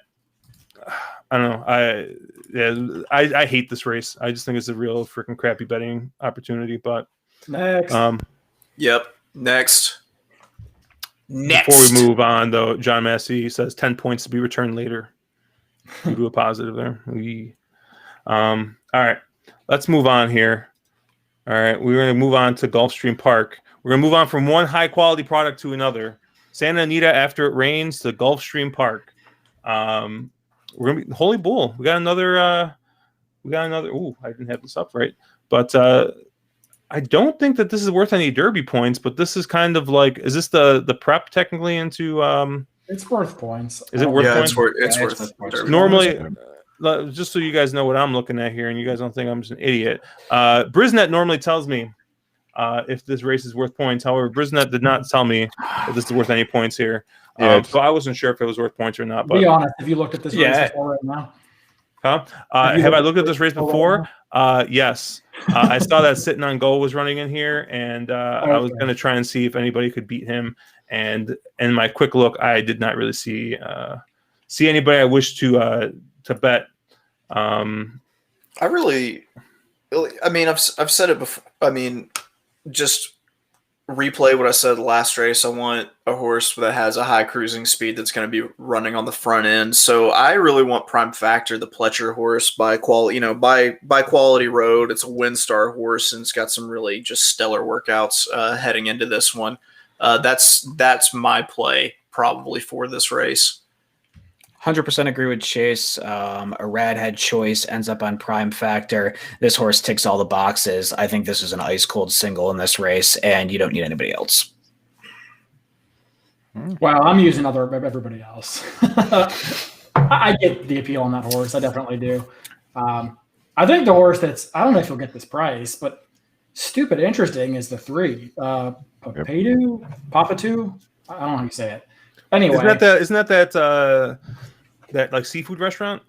I don't know. I hate this race. I just think it's a real freaking crappy betting opportunity. But next, yep, next. Before we move on, though, John Massey says 10 points to be returned later. We do a positive there. All right, let's move on here. All right, we're going to move on to Gulfstream Park. We're going to move on from one high-quality product to another. Santa Anita After It Rains to Gulfstream Park. We're going to be Holy Bull. We got another. Ooh, I didn't have this up right, but I don't think that this is worth any Derby points. But this is kind of like, is this the prep technically into? It's worth points. Is it worth points? It's worth points. Normally, just so you guys know what I'm looking at here, and you guys don't think I'm just an idiot. Brisnet normally tells me if this race is worth points. However, Brisnet did not tell me that this is worth any points here. So I wasn't sure if it was worth points or not. But be honest, have you looked at this race before right now? Huh? Have I looked at this race before? Yes. I saw that Sitting on Goal was running in here, and I was going to try and see if anybody could beat him. And in my quick look, I did not really see anybody I wish to bet. I mean, I've said it before. I mean, just replay what I said last race. I want a horse that has a high cruising speed that's going to be running on the front end. So I really want Prime Factor, the Pletcher horse, by quality, by Quality Road. It's a WinStar horse, and it's got some really just stellar workouts heading into this one. That's my play probably for this race. 100% agree with Chase. A Rad Head Choice ends up on Prime Factor. This horse ticks all the boxes. I think this is an ice cold single in this race, and you don't need anybody else. Well, I'm using everybody else. I get the appeal on that horse. I definitely do. I think the horse I don't know if you'll get this price, but stupid interesting is the 3. Papatu? I don't know how you say it. Anyway, isn't that that like seafood restaurant?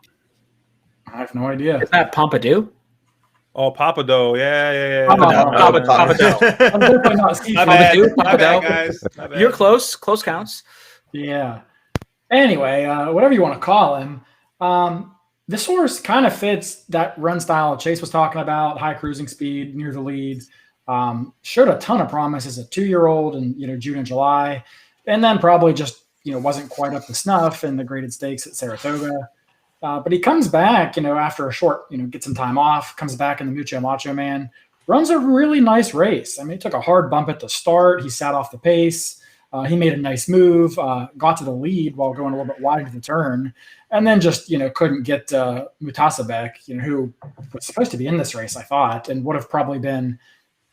I have no idea. Is that Pompidou? Oh, Papado. Yeah. I'm definitely not seafood. My bad, guys. My bad. You're close. Close counts. Yeah. Anyway, whatever you want to call him, this horse kind of fits that run style Chase was talking about, high cruising speed, near the lead. Showed a ton of promise as a 2-year-old in June and July, and then probably just wasn't quite up to snuff in the graded stakes at Saratoga. But he comes back, after a short, get some time off, comes back in the Mucho Macho Man, runs a really nice race. I mean, he took a hard bump at the start. He sat off the pace. He made a nice move, got to the lead while going a little bit wide to the turn, and then just, couldn't get Mutasabek, who was supposed to be in this race, I thought, and would have probably been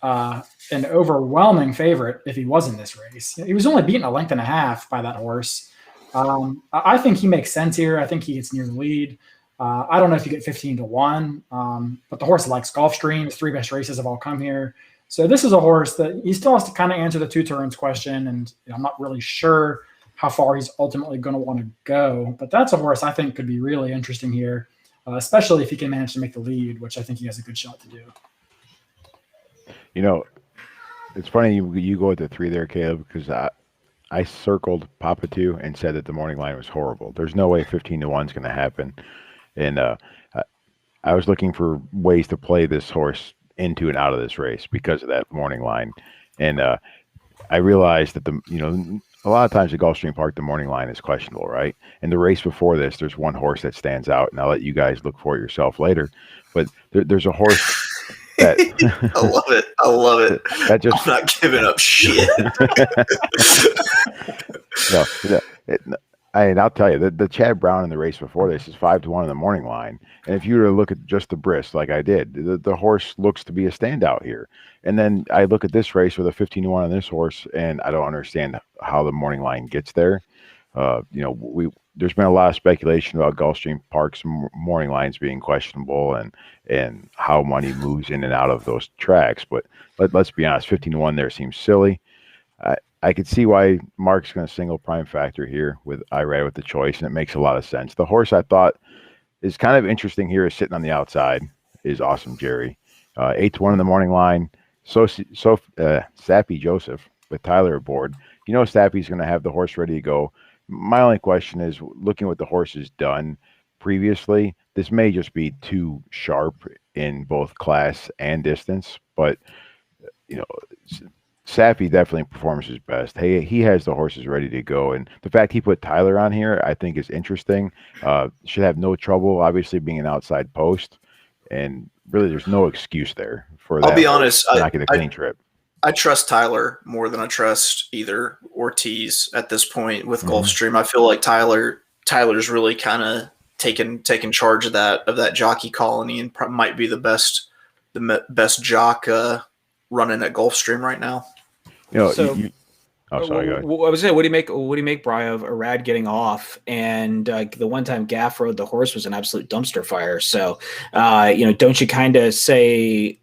an overwhelming favorite if he was in this race. He was only beaten a length and a half by that horse. I think he makes sense here. I think he gets near the lead. I don't know if you get 15-1, but the horse likes Gulfstream. His 3 best races have all come here. So this is a horse that he still has to kind of answer the 2 turns question, and I'm not really sure how far he's ultimately going to want to go. But that's a horse I think could be really interesting here, especially if he can manage to make the lead, which I think he has a good shot to do. It's funny you go with the 3 there, Caleb, because I circled Papatu and said that the morning line was horrible. There's no way 15-1 is going to happen. And I was looking for ways to play this horse into and out of this race because of that morning line. And I realized that a lot of times at Gulfstream Park, the morning line is questionable, right? And the race before this, there's one horse that stands out, and I'll let you guys look for it yourself later. But there's a horse that I love it. That just, I'm not giving up shit. I'll tell you, the Chad Brown in the race before this is 5-1 in the morning line. And if you were to look at just the bris like I did, the horse looks to be a standout here. And then I look at this race with a 15-1 on this horse, and I don't understand how the morning line gets there. There's been a lot of speculation about Gulfstream Park's morning lines being questionable and how money moves in and out of those tracks. But let's be honest, 15-1 there seems silly. I could see why Mark's going to single Prime Factor here with Irad with the choice, and it makes a lot of sense. The horse I thought is kind of interesting here is sitting on the outside is Awesome Jerry. 8-1 in the morning line. Sappy Joseph with Tyler aboard. Sappy's going to have the horse ready to go. My only question is, looking at what the horse has done previously, this may just be too sharp in both class and distance, but Sappy definitely performs his best. Hey, he has the horses ready to go, and the fact he put Tyler on here, I think, is interesting. Should have no trouble, obviously, being an outside post, and really, there's no excuse there for that. I'll be honest, not get a clean trip. I trust Tyler more than I trust either Ortiz at this point with Gulfstream. I feel like Tyler's really kind of taken charge of that jockey colony and might be the best jock running at Gulfstream right now. Sorry, go ahead. I was saying, what do you make, Brian, of Arad getting off? And the one time Gaff rode the horse was an absolute dumpster fire. So, don't you kind of say,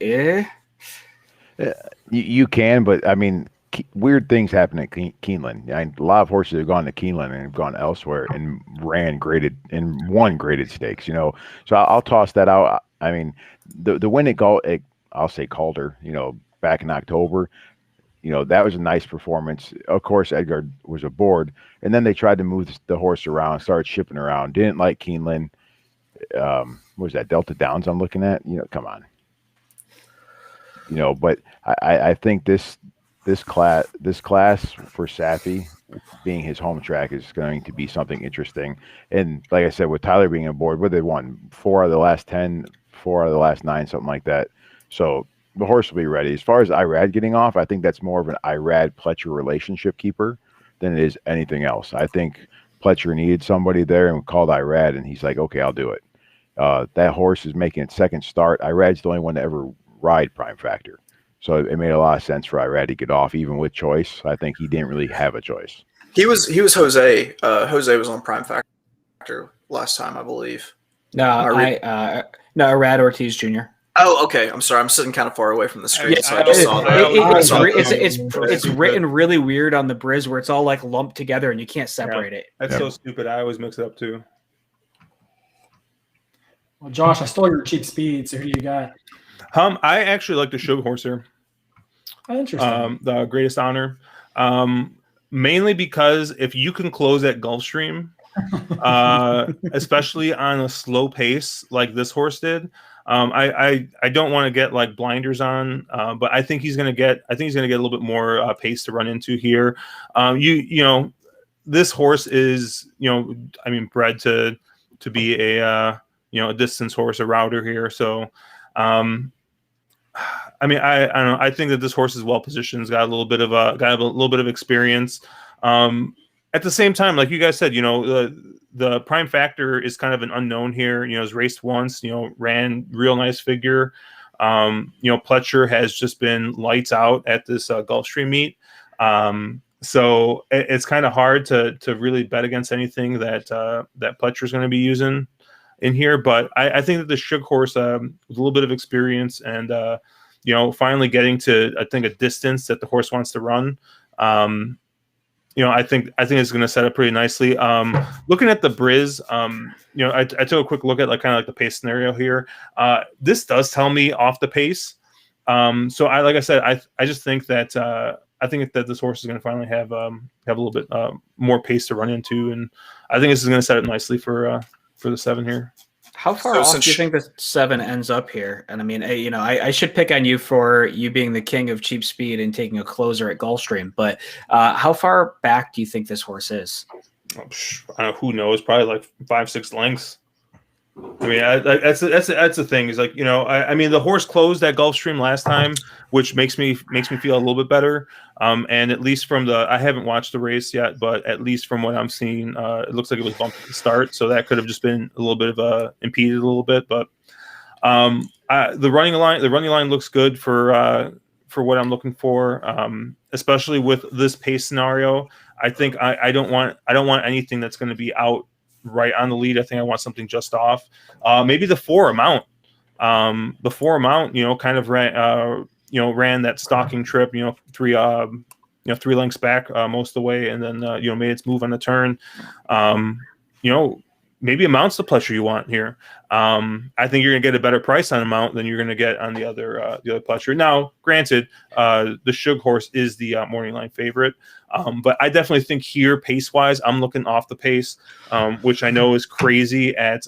You can, but I mean, weird things happen at Keeneland. A lot of horses have gone to Keeneland and have gone elsewhere and won graded stakes. So I'll toss that out. I mean, the win at I'll say Calder, back in October, that was a nice performance. Of course, Edgar was aboard, and then they tried to move the horse around, started shipping around. Didn't like Keeneland. What was that, Delta Downs I'm looking at? Come on. But I think this class for Sappy being his home track is going to be something interesting. And like I said, with Tyler being aboard, what they won 4 out of the last 10, 4 out of the last 9, something like that. So the horse will be ready. As far as Irad getting off, I think that's more of an Irad-Pletcher relationship keeper than it is anything else. I think Pletcher needed somebody there and called Irad, and he's like, okay, I'll do it. That horse is making its second start. Irad's the only one to ever ride Prime Factor. So it made a lot of sense for Irad to get off, even with choice. I think he didn't really have a choice. He was Jose. Jose was on Prime Factor last time, I believe. No, Irad Ortiz Jr. Oh, okay. I'm sorry. I'm sitting kind of far away from the screen, so I I just saw that. It's written really weird on the Briz where it's all like lumped together and you can't separate it. That's so stupid. I always mix it up too. Well, Josh, I stole your cheap speed, so who do you got? I actually like the Shug horse here. Oh, interesting. The Greatest Honor. Mainly because if you can close at Gulfstream, especially on a slow pace like this horse did, I don't want to get like blinders on, but I think he's going to get a little bit more pace to run into here. You know, this horse is, bred to be a a distance horse, a router here. So, I don't know. I think that this horse is well positioned. He's got a little bit of experience. At the same time, like you guys said, the prime factor is kind of an unknown here. He's raced once, ran real nice figure. Pletcher has just been lights out at this Gulfstream meet. So it's kind of hard to really bet against anything that Pletcher is going to be using in here. But I think that the Shug horse with a little bit of experience and finally getting to, I think, a distance that the horse wants to run. I think it's going to set up pretty nicely. Looking at the Briz, I took a quick look at kind of the pace scenario here. This does tell me off the pace. So like I said, I just think that I think that this horse is going to finally have a little bit more pace to run into, and I think this is going to set up nicely for the 7 here. How far off do you think the 7 ends up here? And I mean, I should pick on you for you being the king of cheap speed and taking a closer at Gulfstream, but how far back do you think this horse is? Who knows? Probably like 5-6 lengths. I mean, that's the thing. Is I mean, the horse closed at Gulfstream last time, which makes me feel a little bit better. And at least from I haven't watched the race yet, but at least from what I'm seeing, it looks like it was bumped at the start, so that could have just been a little bit of impeded a little bit. But the running line looks good for what I'm looking for, especially with this pace scenario. I think I don't want anything that's going to be out right on the lead. I think I want something just off. Maybe the 4 amount. The 4 amount, kind of ran that stalking trip, 3 lengths back most of the way, and then made its move on the turn. Maybe amount's the Pletcher you want here. I think you're gonna get a better price on amount than you're gonna get on the other Pletcher. Now, granted, the Shug horse is the morning line favorite, but I definitely think here, pace wise, I'm looking off the pace, which I know is crazy at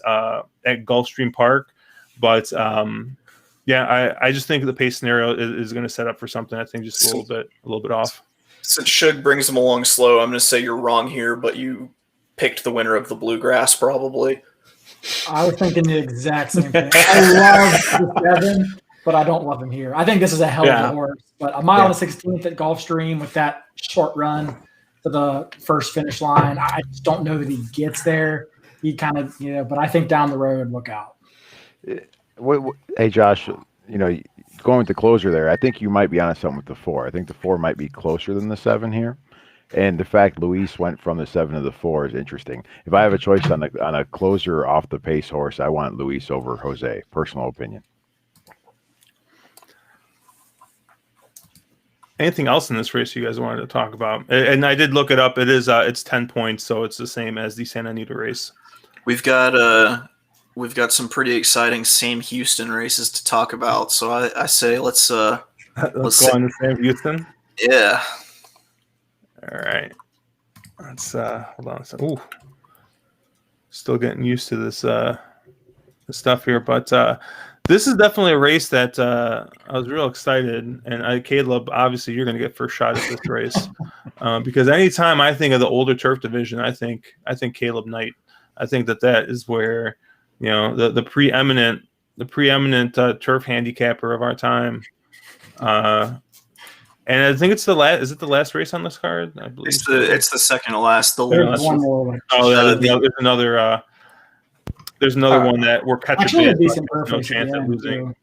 Gulfstream Park, but I just think the pace scenario is going to set up for something. I think just a little bit off. Since Shug brings them along slow, I'm going to say you're wrong here, but you picked the winner of the Bluegrass probably. I was thinking the exact same thing. I love the 7, but I don't love him here. I think this is a hell of a horse, but a mile and 16th at Gulfstream with that short run to the first finish line, I just don't know that he gets there. He kind of, but I think down the road, look out. Hey, Josh, going with the closer there, I think you might be onto something with the 4. I think the 4 might be closer than the 7 here. And the fact Luis went from the 7 to the 4 is interesting. If I have a choice on a closer off the pace horse, I want Luis over Jose. Personal opinion. Anything else in this race you guys wanted to talk about? And I did look it up. It is it's 10 points, so it's the same as the Santa Anita race. We've got some pretty exciting Sam Houston races to talk about. So I say let's go on to Sam Houston. Yeah. All right. Let's hold on a second. Ooh. Still getting used to this stuff here, but this is definitely a race that I was real excited. And Caleb, obviously, you're going to get first shot at this race because anytime I think of the older turf division, I think Caleb Knight. I think that is where the preeminent turf handicapper of our time. And I think it's the last. Is it the last race on this card? I believe it's the second to last. There's one more. There's another. There's another one that we're catching. No chance at losing.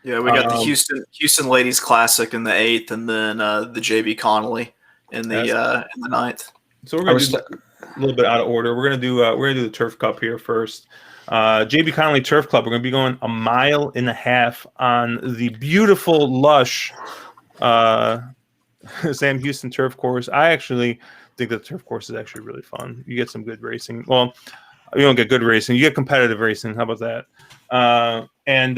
Yeah, we got the Houston Ladies Classic in the 8th, and then the JB Connally in the 9th. So we're gonna do a little bit out of order. We're gonna do the Turf Cup here first. JB Connally Turf Club. We're going to be going 1.5 miles on the beautiful, lush Sam Houston turf course. I actually think the turf course is actually really fun. You get some good racing. Well, you don't get good racing. You get competitive racing. How about that? And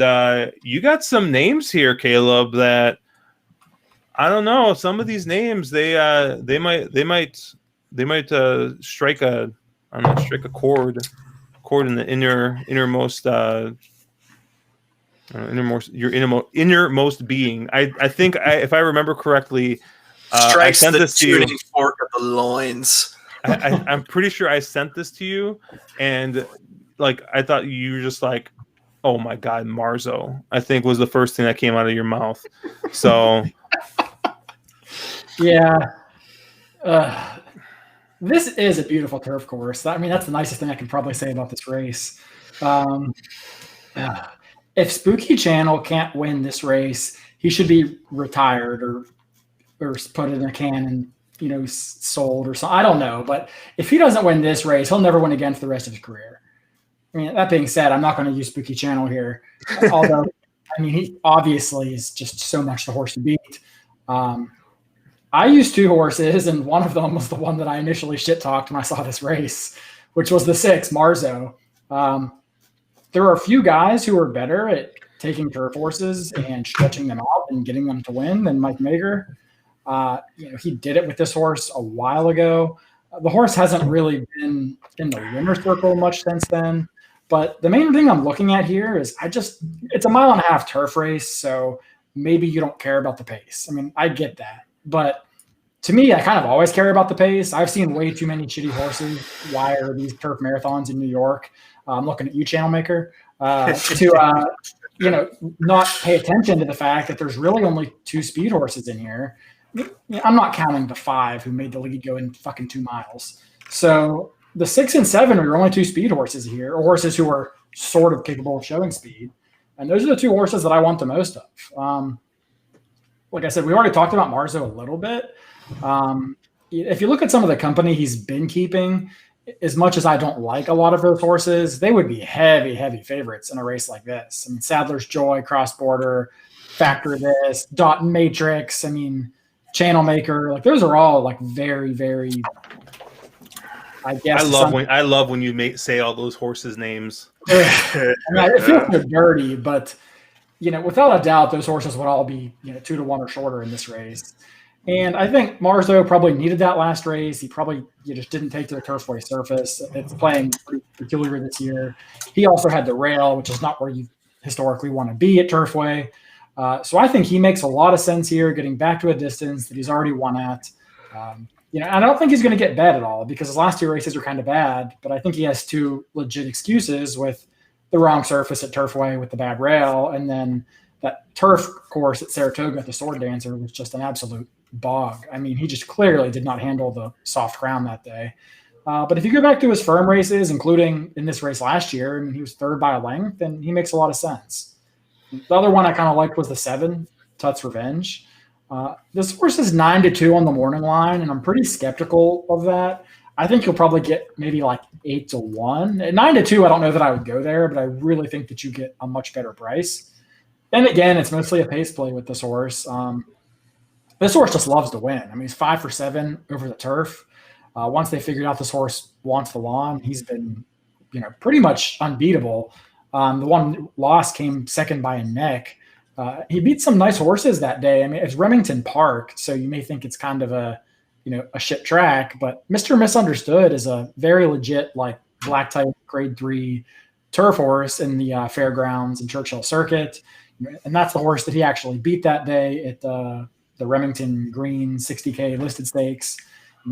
you got some names here, Caleb, that I don't know. Some of these names, they might strike a chord in the innermost being. I think if I remember correctly, I sent the this to you. tuning fork of the loins. I'm pretty sure I sent this to you, and like I thought you were just like, oh my god, Marzo, I think was the first thing that came out of your mouth. So yeah, this is a beautiful turf course. I mean, that's the nicest thing I can probably say about this race. If Spooky Channel can't win this race, he should be retired or put in a can and sold or something. I don't know, but if he doesn't win this race, he'll never win again for the rest of his career. I mean, that being said, I'm not going to use Spooky Channel here, although I mean he obviously is just so much the horse to beat. I used 2 horses, and one of them was the one that I initially shit talked when I saw this race, which was the 6 Marzo. There are a few guys who are better at taking turf horses and stretching them out and getting them to win than Mike Mager. He did it with this horse a while ago. The horse hasn't really been in the winner's circle much since then. But the main thing I'm looking at here is it's a 1.5 mile turf race, so maybe you don't care about the pace. I mean, I get that. But to me, I kind of always care about the pace. I've seen way too many shitty horses wire these turf marathons in New York. I'm looking at you, Channel Maker, to not pay attention to the fact that there's really only 2 speed horses in here. I'm not counting the 5 who made the lead go in fucking 2 miles. So the 6 and 7 are your only 2 speed horses here, or horses who are sort of capable of showing speed. And those are the 2 horses that I want the most of. Like I said, we already talked about Marzo a little bit. If you look at some of the company he's been keeping, as much as I don't like a lot of those horses, they would be heavy, heavy favorites in a race like this. I mean, Sadler's Joy, Cross Border, Factor This, Dot and Matrix, I mean, Channel Maker, like those are all like very, very. I guess I love when you say all those horses' names. I mean, it feels so dirty, but without a doubt, those horses would all be 2 to 1 or shorter in this race. And I think Marzo probably needed that last race. He probably just didn't take to the Turfway surface. It's playing pretty peculiar this year. He also had the rail, which is not where you historically want to be at Turfway. So I think he makes a lot of sense here, getting back to a distance that he's already won at. I don't think he's going to get bet at all because his last 2 races are kind of bad, but I think he has 2 legit excuses with the wrong surface at Turfway with the bad rail, and then that turf course at Saratoga at the Sword Dancer was just an absolute bog. I mean, he just clearly did not handle the soft ground that day. But if you go back to his firm races, including in this race last year, and he was 3rd by a length, and he makes a lot of sense. The other one I kind of liked was the 7, Tut's Revenge. This horse is 9 to 2 on the morning line, and I'm pretty skeptical of that. I think you'll probably get maybe like 8 to 1. At 9 to 2, I don't know that I would go there, but I really think that you get a much better price. And again, it's mostly a pace play with this horse. This horse just loves to win. I mean, he's 5 for 7 over the turf. Once they figured out this horse wants the lawn, he's been, pretty much unbeatable. The one loss came 2nd by a neck. He beat some nice horses that day. I mean, it's Remington Park, so you may think it's kind of a shit track, but Mr. Misunderstood is a very legit, like, black type grade 3 turf horse in the fairgrounds and Churchill Circuit. And that's the horse that he actually beat that day at the Remington Green 60K listed stakes.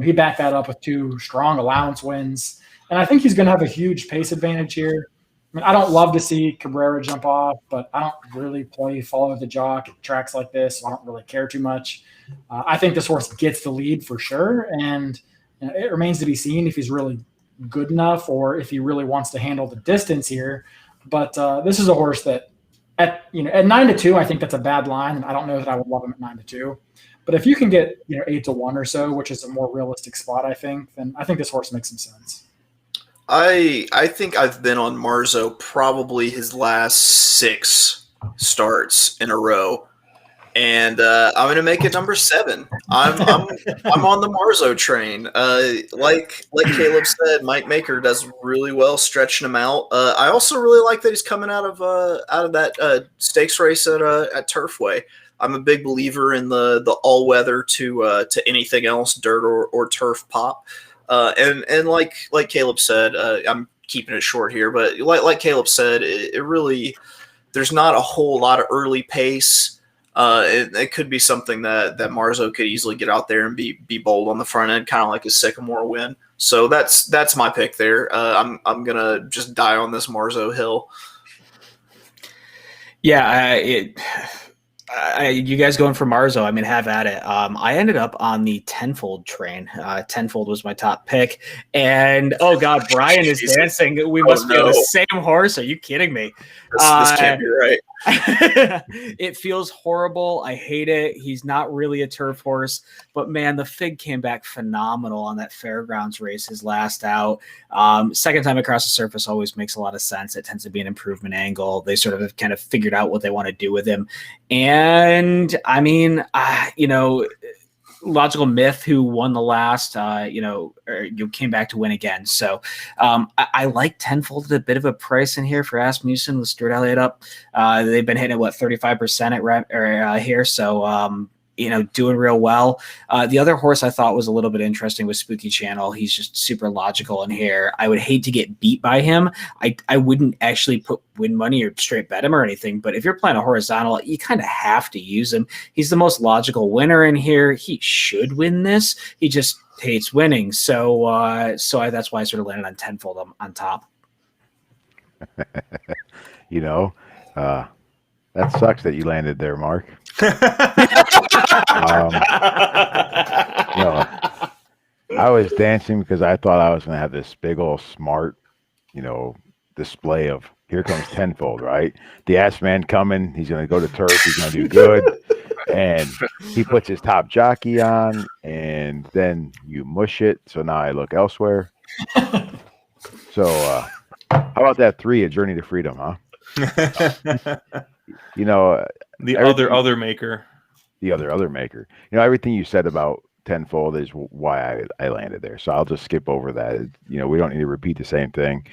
He backed that up with 2 strong allowance wins. And I think he's going to have a huge pace advantage here. I mean, I don't love to see Cabrera jump off, but I don't really follow the jock at tracks like this, so I don't really care too much. I think this horse gets the lead for sure, and it remains to be seen if he's really good enough or if he really wants to handle the distance here. But this is a horse that at 9 to 2, I think that's a bad line, and I don't know that I would love him at 9 to 2. But if you can get 8 to 1 or so, which is a more realistic spot, I think, then I think this horse makes some sense. I think I've been on Marzo probably his last 6 starts in a row, and I'm going to make it number 7. I'm on the Marzo train. Like Caleb said, Mike Maker does really well stretching him out. I also really like that he's coming out of that stakes race at Turfway. I'm a big believer in the all weather to anything else, dirt or turf pop. And like Caleb said, I'm keeping it short here, but like Caleb said, it really, there's not a whole lot of early pace. It could be something that Marzo could easily get out there and be bold on the front end, kind of like his Sycamore win. So that's my pick there. I'm gonna just die on this Marzo hill. Yeah, you guys going for Marzo? I mean, have at it. I ended up on the Tenfold train. Tenfold was my top pick, and oh god, Brian is dancing. We must be on the same horse. Are you kidding me? This can't be right. It feels horrible. I hate it. He's not really a turf horse, but man, the Fig came back phenomenal on that fairgrounds race, his last out. Second time across the surface always makes a lot of sense. It tends to be an improvement angle. They sort of have kind of figured out what they want to do with him. And I mean, Logical Myth, who won the last, you came back to win again. So I like Tenfold at a bit of a price in here for Asmussen with Stuart Elliott up. They've been hitting at 35% here. So, doing real well. The other horse I thought was a little bit interesting was Spooky Channel. He's just super logical in here. I would hate to get beat by him. I wouldn't actually put win money or straight bet him or anything, but if you're playing a horizontal, you kind of have to use him. He's the most logical winner in here. He should win this. He just hates winning. So that's why I sort of landed on Tenfold on top. That sucks that you landed there, Mark. I was dancing because I thought I was going to have this big old smart, display of here comes Tenfold, right? The ass man coming. He's going to go to turf. He's going to do good. And he puts his top jockey on, and then you mush it. So now I look elsewhere. So how about that 3, A Journey to Freedom, huh? The other maker. The other maker. Everything you said about Tenfold is why I landed there. So I'll just skip over that. We don't need to repeat the same thing.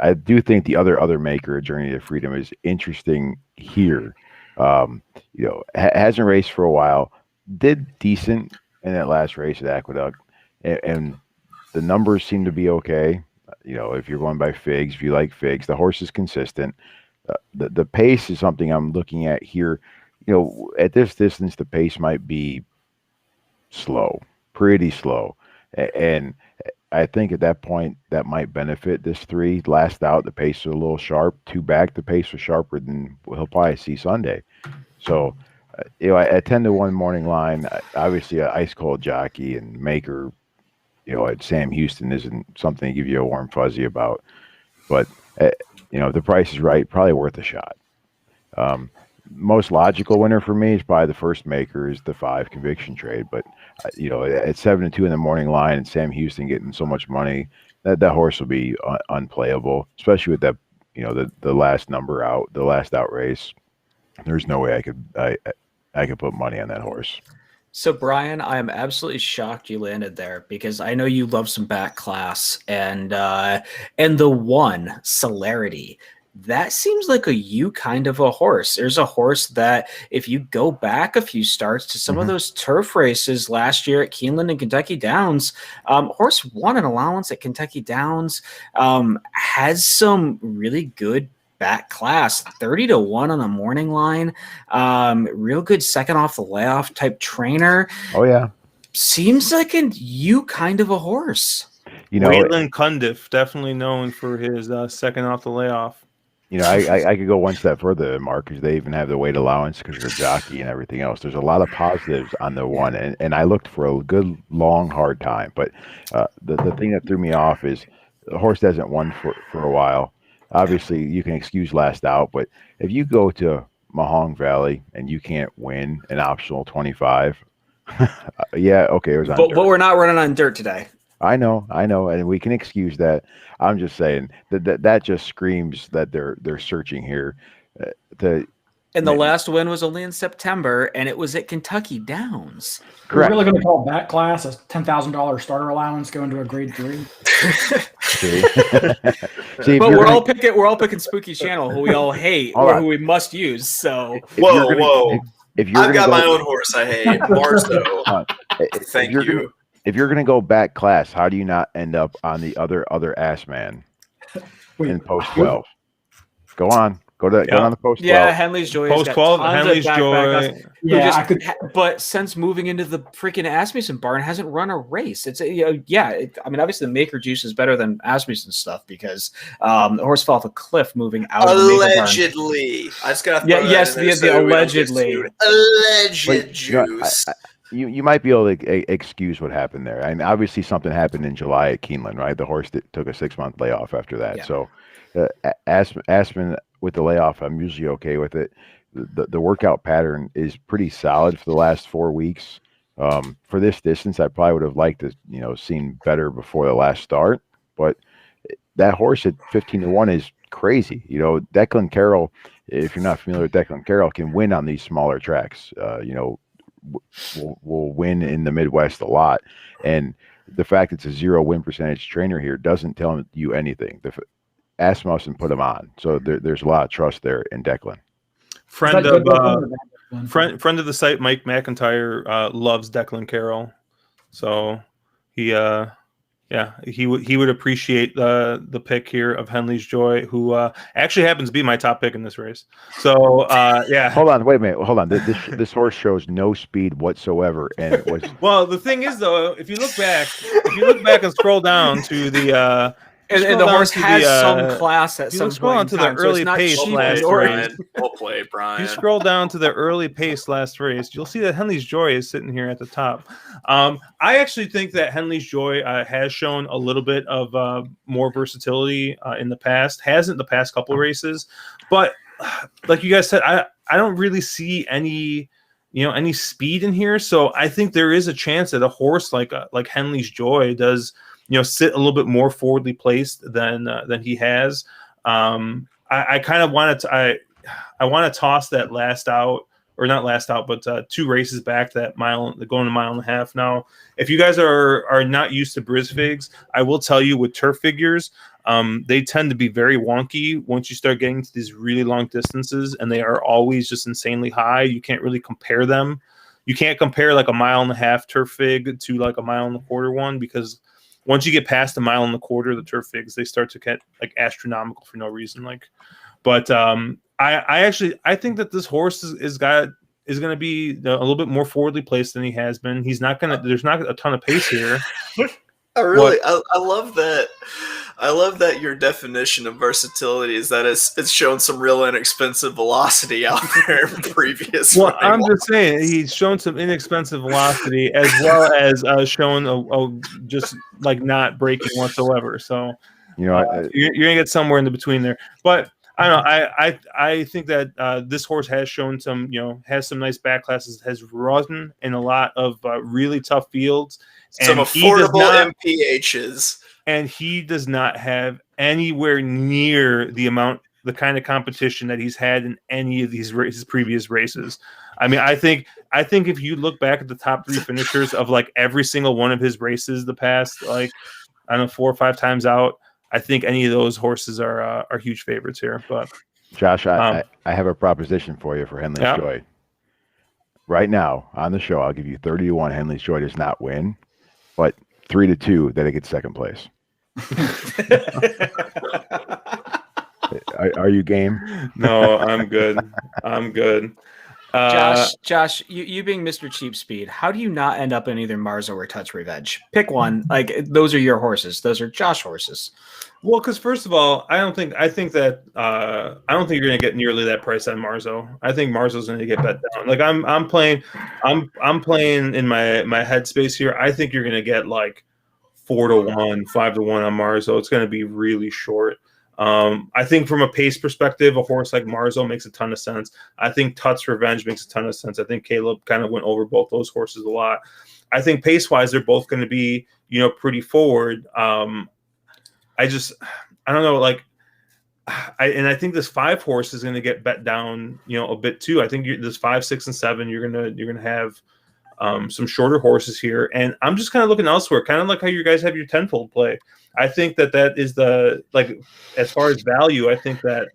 I do think the other maker, A Journey to Freedom, is interesting here. Hasn't raced for a while. Did decent in that last race at Aqueduct, and the numbers seem to be okay. If you're going by figs, if you like figs, the horse is consistent. The pace is something I'm looking at here. At this distance, the pace might be slow, pretty slow. And I think at that point, that might benefit this 3. Last out, the pace was a little sharp. 2 back, the pace was sharper than he'll probably see Sunday. So, at 10-1 morning line, obviously an ice cold jockey and maker, at Sam Houston isn't something to give you a warm fuzzy about. But, if the price is right, probably worth a shot. Most logical winner for me is probably the first maker is the 5 Conviction Trade. But, at 7-2 in the morning line and Sam Houston getting so much money, that horse will be unplayable, especially with that, the last number out, the last out race. There's no way I could put money on that horse. So, Brian, I am absolutely shocked you landed there because I know you love some back class and the one Celerity. That seems like a you kind of a horse. There's a horse that if you go back a few starts to some of those turf races last year at Keeneland and Kentucky Downs, horse won an allowance at Kentucky Downs, has some really good back class, 30-1 on the morning line. Real good second off the layoff type trainer. Oh yeah. Seems like you kind of a horse. Waylon Cundiff, definitely known for his second off the layoff. I could go one step further, Mark, because they even have the weight allowance because of the jockey and everything else. There's a lot of positives on the one, and I looked for a good, long, hard time. But the thing that threw me off is the horse hasn't won for a while. Obviously, you can excuse last out, but if you go to Mahong Valley and you can't win an optional 25, yeah, okay, it was on but dirt. But we're not running on dirt today. I know, and we can excuse that. I'm just saying that just screams that they're searching here. To And the last win was only in September, and it was at Kentucky Downs. We're really going to call that class a $10,000 starter allowance going to a grade 3. See, but we're all picking Spooky Channel, who we all hate or who we must use. So whoa. I've got my own horse I hate, Marzo. Thank you. If you're going to go back class, how do you not end up on the other ass man in post 12? Go on. Go on the post 12. Yeah, Henley's Joy. Post 12, Henley's Joy. But since moving into the freaking Asmussen barn, hasn't run a race. It's obviously the Maker Juice is better than Asmussen stuff because the horse fell off a cliff moving out. Allegedly, of the I just got the allegedly alleged juice. You might be able to excuse what happened there. I mean, obviously something happened in July at Keeneland, right? The horse took a 6-month layoff after that. Yeah. So Aspen with the layoff, I'm usually okay with it. The workout pattern is pretty solid for the last 4 weeks. For this distance, I probably would have liked to, seen better before the last start. But that horse at 15-1 is crazy. Declan Carroll, if you're not familiar with Declan Carroll, can win on these smaller tracks. Will win in the Midwest a lot, and the fact it's a 0 win percentage trainer here doesn't tell you anything. Asmussen put him on, so there's a lot of trust there in Declan. Friend of the site, Mike McIntyre, loves Declan Carroll, so he would appreciate the pick here of Henley's Joy, who actually happens to be my top pick in this race. So yeah. Hold on, wait a minute. Hold on. This horse shows no speed whatsoever, and it was. Well, the thing is, though, if you look back and scroll down to the. And the horse has some class at some point. To the early pace last race. We'll play, Brian. You scroll down to the early pace last race, you'll see that Henley's Joy is sitting here at the top. I actually think that Henley's Joy has shown a little bit of more versatility in the past. Hasn't the past couple races, but like you guys said, I don't really see any speed in here. So I think there is a chance that a horse like Henley's Joy does. Sit a little bit more forwardly placed than he has. I kind of wanted to. I want to toss that last out, or not last out, but 2 races back, that mile, going a mile and a half. Now, if you guys are not used to Briz figs, I will tell you with turf figures, they tend to be very wonky once you start getting to these really long distances, and they are always just insanely high. You can't really compare them. You can't compare like a mile and a half turf fig to like a mile and a quarter one, because once you get past a mile and a quarter, the turf figs, they start to get like astronomical for no reason. But I think that this horse is going to be a little bit more forwardly placed than he has been. He's not going to. There's not a ton of pace here. I love that. I love that your definition of versatility is that it's shown some real inexpensive velocity out there in previous. Well, I'm just saying he's shown some inexpensive velocity as well as shown just like not braking whatsoever. So you're gonna get somewhere in the between there. But I don't know. I think that this horse has shown some has some nice back classes. Has run in a lot of really tough fields. Some affordable MPHs. And he does not have anywhere near the kind of competition that he's had in any of his previous races. I mean, I think if you look back at the top 3 finishers of like every single one of his races the past, like, I don't know, 4 or 5 times out, I think any of those horses are huge favorites here. But Josh, I have a proposition for you for Henley's Joy. Right now on the show, I'll give you 30-1. Henley's Joy does not win, but 3-2 that it gets second place. Are you game? No, I'm good. Josh, you being Mr. Cheap Speed, how do you not end up in either Marzo or Touch Revenge? Pick one. Like, those are your horses. Those are Josh horses. Well, because first of all, I don't think you're going to get nearly that price on Marzo. I think Marzo's going to get bet down. Like I'm playing in my headspace here. I think you're going to get like 4-1, 5-1 on Marzo. It's going to be really short. I think from a pace perspective, a horse like Marzo makes a ton of sense. I think Tut's Revenge makes a ton of sense. I think Caleb kind of went over both those horses a lot. I think pace wise, they're both going to be, pretty forward. I don't know, like, I think this 5 horse is going to get bet down, a bit too. I think this 5, 6, and 7, you're gonna have some shorter horses here, and I'm just kind of looking elsewhere, kind of like how you guys have your tenfold play. I think that is as far as value. I think that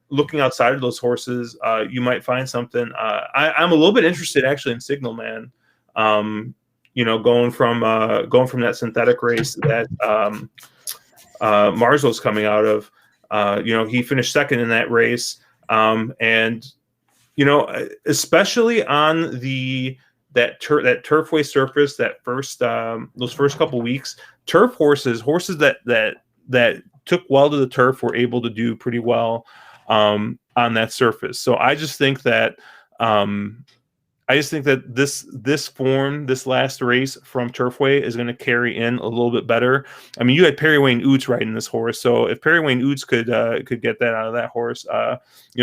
looking outside of those horses, you might find something. I'm a little bit interested actually in Signal Man. Going from that synthetic race that Marzo's coming out of. He finished second in that race, and especially on that turfway surface, those first couple weeks, turf horses that took well to the turf were able to do pretty well on that surface. So I just think that this form, this last race from Turfway is going to carry in a little bit better. I mean, you had Perry Wayne Oots riding this horse, so if Perry Wayne Oots could get that out of that horse,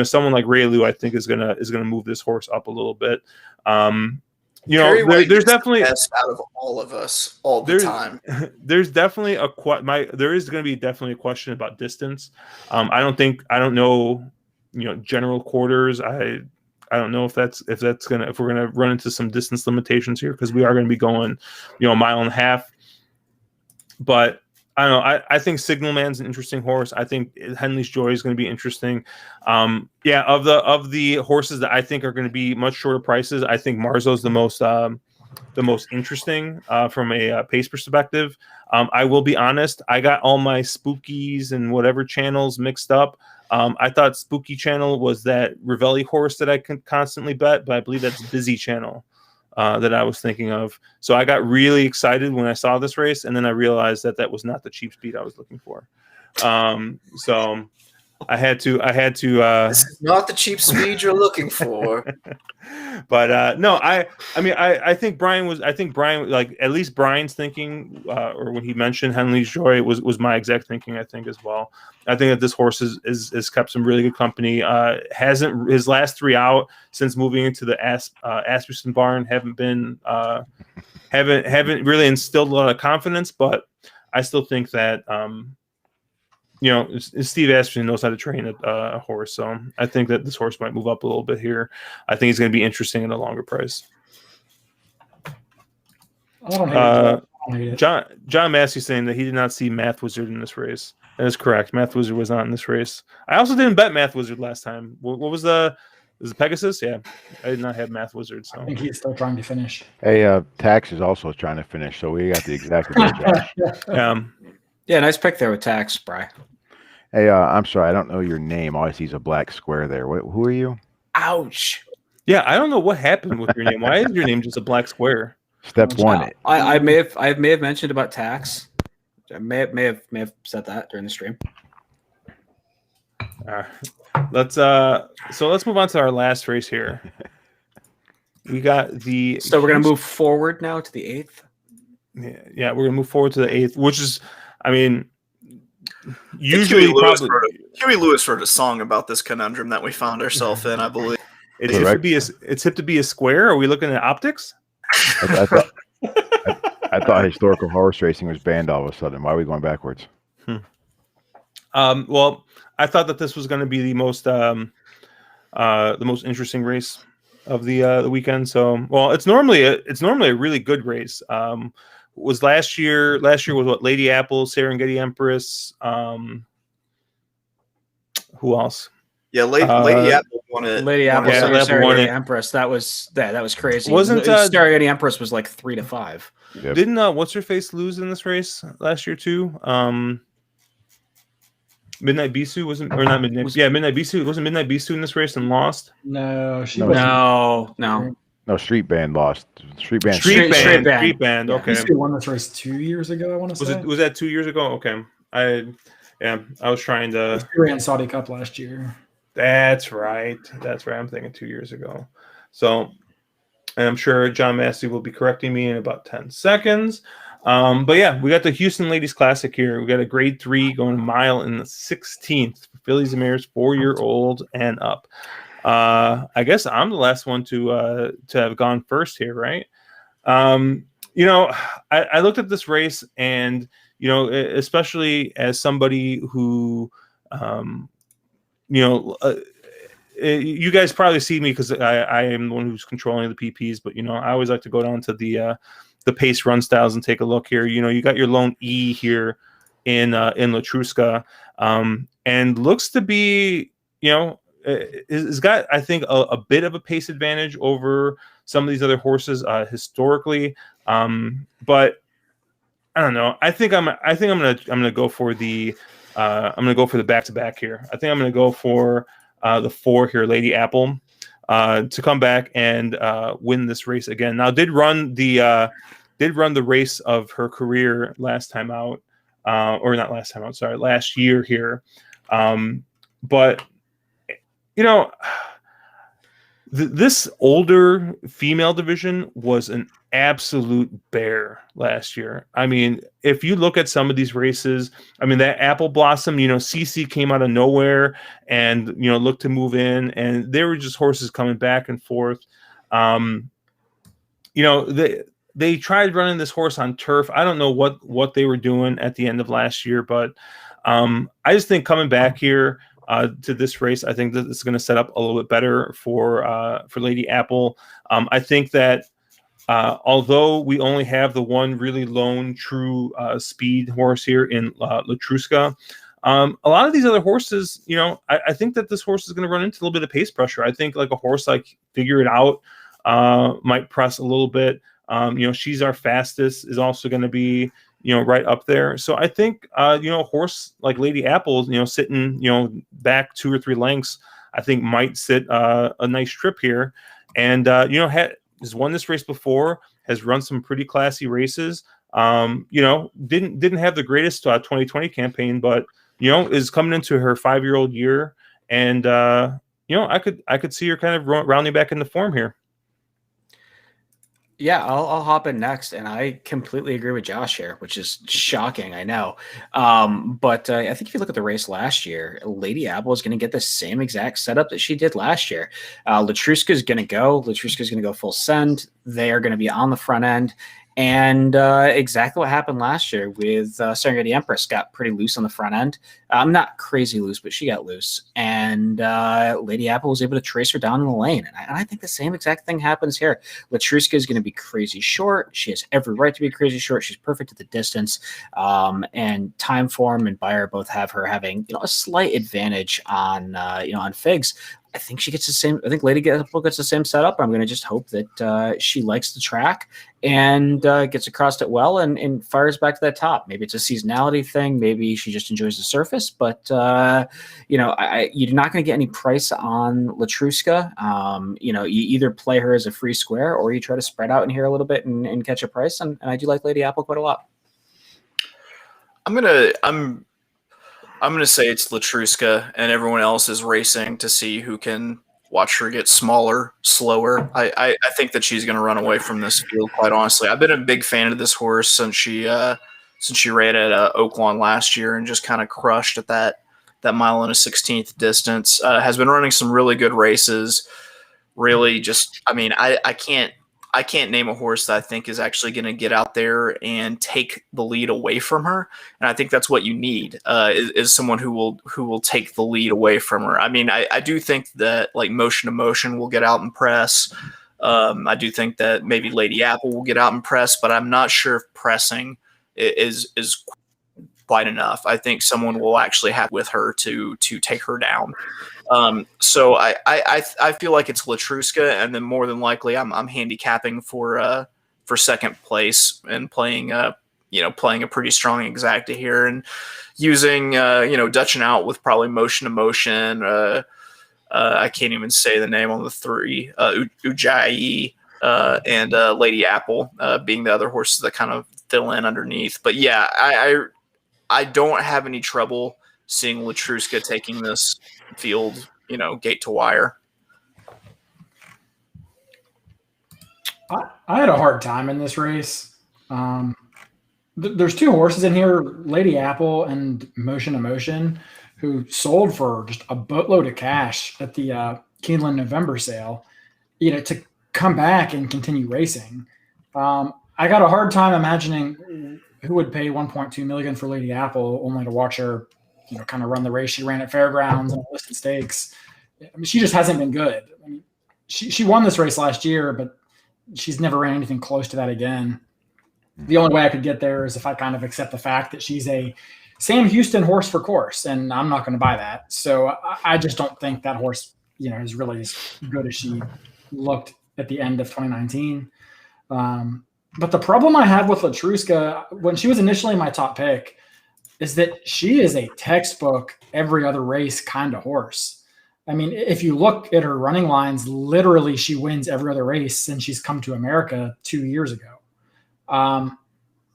someone like Ray Lou, I think is gonna move this horse up a little bit. There's definitely the best out of all of us all the time. There's definitely there is going to be definitely a question about distance. I don't know, general quarters. I don't know if we're gonna run into some distance limitations here, because we are going to be going, a mile and a half. But I don't know. I think Signal Man's an interesting horse. I think Henley's Joy is going to be interesting. Of the horses that I think are going to be much shorter prices, I think Marzo's the most interesting from a pace perspective. I will be honest. I got all my Spookies and whatever channels mixed up. I thought Spooky Channel was that Ravelli horse that I can constantly bet, but I believe that's Busy Channel that I was thinking of. So I got really excited when I saw this race, and then I realized that was not the cheap speed I was looking for. So I had to. This is not the cheap speed you're looking for. But no, I think Brian, like, at least Brian's thinking, or when he mentioned Henley's Joy, was my exact thinking. I think as well. I think that this horse is kept some really good company. Hasn't his last 3 out since moving into the Asmussen barn haven't really instilled a lot of confidence, but I still think that Steve Asmussen knows how to train a horse, so I think that this horse might move up a little bit here. I think he's going to be interesting at a longer price. I don't hate it. John Massey saying that he did not see Math Wizard in this race. That is correct. Math Wizard was not in this race. I also didn't bet Math Wizard last time. What was was it Pegasus? Yeah, I did not have Math Wizard. So I think he's still trying to finish. Hey, Tax is also trying to finish, so we got the exact advantage. Yeah, nice pick there with Tax, Bri. Hey, I'm sorry, I don't know your name. All I see is a black square there. Who are you? Ouch. Yeah, I don't know what happened with your name. Why is your name just a black square? Step one. I may have mentioned about Tax. I may have said that during the stream. Let's move on to our last race here. We got So we're gonna move forward now to the 8th. Yeah, we're gonna move forward to the 8th, which is, I mean, usually Huey Lewis wrote a song about this conundrum that we found ourselves in, I believe. It's hip to be a square. Are we looking at optics? I thought historical horse racing was banned all of a sudden. Why are we going backwards? Well, I thought that this was going to be the most interesting race of the weekend. So, well, it's normally a really good race. Was last year was what? Lady Apple, Serengeti Empress. Who else? Yeah, Lady Apple won it. Lady Apple, Serengeti Empress. That was crazy. Wasn't Serengeti Empress was like 3-5. Yep. Didn't what's her face lose in this race last year too? Midnight Bisou wasn't, or not Midnight. Midnight Bisou wasn't Midnight Bisou in this race and lost. No, she wasn't. No, Street Band lost. Street Band. Okay. She won this race 2 years ago. I want to say. Was that 2 years ago? Okay. I was trying to. She ran Saudi Cup last year. That's right. I'm thinking 2 years ago. So, and I'm sure John Massey will be correcting me in about 10 seconds. But yeah, we got the Houston Ladies Classic here. We got a grade 3 going a mile in the 16th for fillies and mares 4-year-old and up. I guess I'm the last one to have gone first here, right? You know, I looked at this race, and you know, especially as somebody who, you know, you guys probably see me because I am the one who's controlling the PPs, but you know, I always like to go down to the pace run styles and take a look here. You know, you got your lone E here in Latruska, and looks to be, you know, has got, I think, a bit of a pace advantage over some of these other horses historically. But I don't know. I think I'm gonna go for the back to back here. I think I'm gonna go for the 4 here, Lady Apple, to come back and win this race again. Now, did run the race of her career last time out, or not last time out. Sorry, last year here. But you know, this older female division was an absolute bear last year. I mean, if you look at some of these races, I mean, that Apple Blossom, you know, CC came out of nowhere and, you know, looked to move in, and they were just horses coming back and forth. You know, they tried running this horse on turf. I don't know what they were doing at the end of last year, but I just think coming back here to this race, I think that it's going to set up a little bit better for Lady Apple. I think that although we only have the one really lone true speed horse here in Latruska, a lot of these other horses, you know, I think that this horse is going to run into a little bit of pace pressure. I think like a horse like Figure It Out might press a little bit. You know, She's Our Fastest is also going to be, you know, right up there. So I think, you know, a horse like Lady Apple, you know, sitting, you know, back 2 or 3 lengths, I think might sit a nice trip here. And, you know, has won this race before, has run some pretty classy races. You know, didn't have the greatest 2020 campaign, but, you know, is coming into her 5-year-old year. And, you know, I could see her kind of rounding back into form here. Yeah, I'll hop in next, and I completely agree with Josh here, which is shocking, I know. But I think if you look at the race last year, Lady Apple is going to get the same exact setup that she did last year. Latruska is going to go full send. They are going to be on the front end. And exactly what happened last year with Serengeti Empress, got pretty loose on the front end. Not crazy loose, but she got loose. And Lady Apple was able to trace her down in the lane. And I think the same exact thing happens here. Latruska is going to be crazy short. She has every right to be crazy short. She's perfect at the distance. And Time Form and Buyer both have her having, you know, a slight advantage on, you know, on Figs. I think she gets the same. I think Lady Apple gets the same setup. I'm going to just hope that she likes the track and gets across it well and fires back to that top. Maybe it's a seasonality thing. Maybe she just enjoys the surface. But you know, you're not going to get any price on Latruska. You know, you either play her as a free square or you try to spread out in here a little bit and catch a price. And I do like Lady Apple quite a lot. I'm gonna say it's Latruska, and everyone else is racing to see who can watch her get smaller, slower. I think that she's gonna run away from this field. Quite honestly, I've been a big fan of this horse since she ran at Oaklawn last year and just kind of crushed at that 1 1/16 distance. Has been running some really good races. Really, just I can't name a horse that I think is actually going to get out there and take the lead away from her. And I think that's what you need is someone who will take the lead away from her. I mean, I do think that like Motion to Motion will get out and press. I do think that maybe Lady Apple will get out and press, but I'm not sure if pressing is quite enough. I think someone will actually have with her to take her down. So I feel like it's Latruska, and then more than likely I'm handicapping for second place and playing a pretty strong exacta here and using Dutching out with probably Motion to Motion. I can't even say the name on the 3 Ujjayi and Lady Apple being the other horses that kind of fill in underneath. But yeah, I don't have any trouble seeing Latruska taking this field, gate to wire. I had a hard time in this race. There's 2 horses in here, Lady Apple and Motion to Motion, who sold for just a boatload of cash at the Keeneland November sale, to come back and continue racing. I got a hard time imagining who would pay 1.2 million for Lady Apple only to watch her, kind of run the race she ran at Fairgrounds and listed stakes. I mean, she just hasn't been good. I mean, she won this race last year, but she's never ran anything close to that again. The only way I could get there is if I kind of accept the fact that she's a Sam Houston horse for course, and I'm not going to buy that. So I just don't think that horse, is really as good as she looked at the end of 2019. But the problem I have with Latruska, when she was initially my top pick, is that she is a textbook every other race kind of horse. I mean, if you look at her running lines, literally she wins every other race since she's come to America 2 years ago.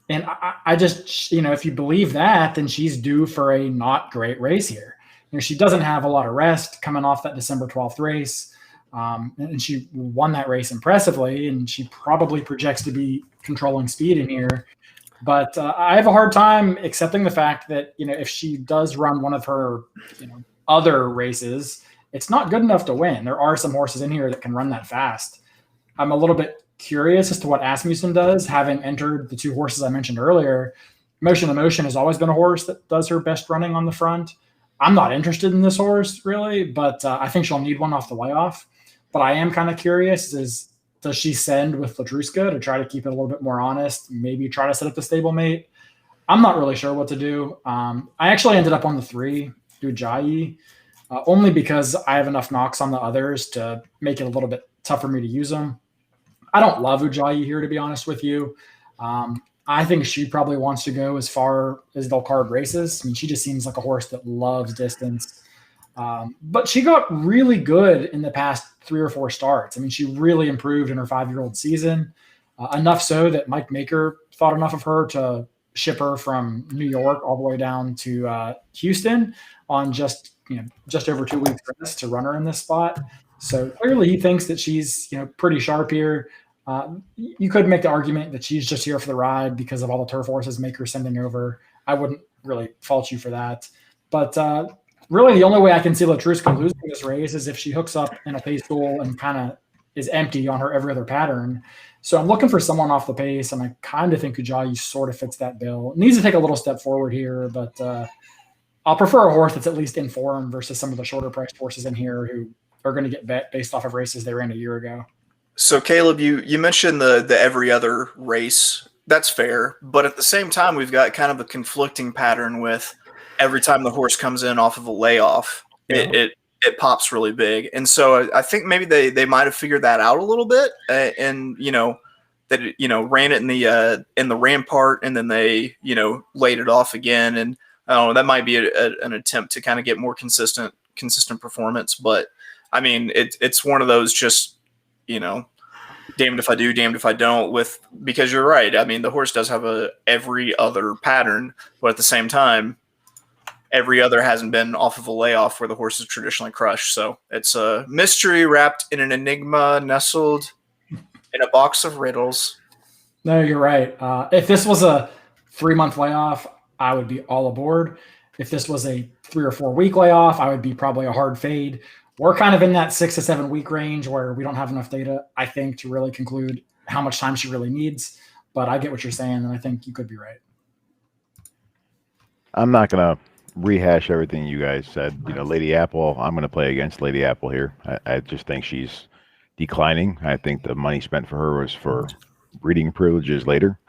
And I just, if you believe that, then she's due for a not great race here. She doesn't have a lot of rest coming off that December 12th race. And she won that race impressively, and she probably projects to be controlling speed in here. But I have a hard time accepting the fact that, if she does run one of her, other races, it's not good enough to win. There are some horses in here that can run that fast. I'm a little bit curious as to what Asmussen does, having entered the two horses I mentioned earlier. Motion Emotion has always been a horse that does her best running on the front. I'm not interested in this horse, really, but I think she'll need one off the layoff. But I am kind of curious, does she send with Latruska to try to keep it a little bit more honest, maybe try to set up the stablemate? I'm not really sure what to do. I actually ended up on the 3, Ujayi, only because I have enough knocks on the others to make it a little bit tough for me to use them. I don't love Ujayi here, to be honest with you. I think she probably wants to go as far as they'll card races. I mean, she just seems like a horse that loves distance. But she got really good in the past 3 or 4 starts. I mean, she really improved in her 5-year-old season, enough so that Mike Maker thought enough of her to ship her from New York all the way down to Houston on just over 2 weeks rest to run her in this spot. So clearly he thinks that she's, pretty sharp here. You could make the argument that she's just here for the ride because of all the turf horses Maker sending over. I wouldn't really fault you for that. But really the only way I can see Latruska losing this race is if she hooks up in a pace stool and kind of is empty on her every other pattern. So I'm looking for someone off the pace, and I kind of think Ujayi sort of fits that bill. Needs to take a little step forward here, but I'll prefer a horse that's at least in form versus some of the shorter priced horses in here who are going to get bet based off of races they ran a year ago. So Caleb, you mentioned the every other race. That's fair, but at the same time, we've got kind of a conflicting pattern with every time the horse comes in off of a layoff, it pops really big. And so I think maybe they might have figured that out a little bit, and that it, ran it in the Rampart, and then they laid it off again. And I don't know, that might be an attempt to kind of get more consistent performance. But I mean, it's one of those just damned if I do, damned if I don't. Because you're right. I mean, the horse does have a every other pattern, but at the same time, every other hasn't been off of a layoff where the horse is traditionally crushed. So it's a mystery wrapped in an enigma, nestled in a box of riddles. No, you're right. If this was a 3-month layoff, I would be all aboard. If this was a 3 or 4 week layoff, I would be probably a hard fade. We're kind of in that 6 to 7 week range where we don't have enough data, I think, to really conclude how much time she really needs. But I get what you're saying, and I think you could be right. I'm not going to rehash everything you guys said. Lady Apple, I'm going to play against Lady Apple here. I just think she's declining. I think the money spent for her was for breeding privileges later.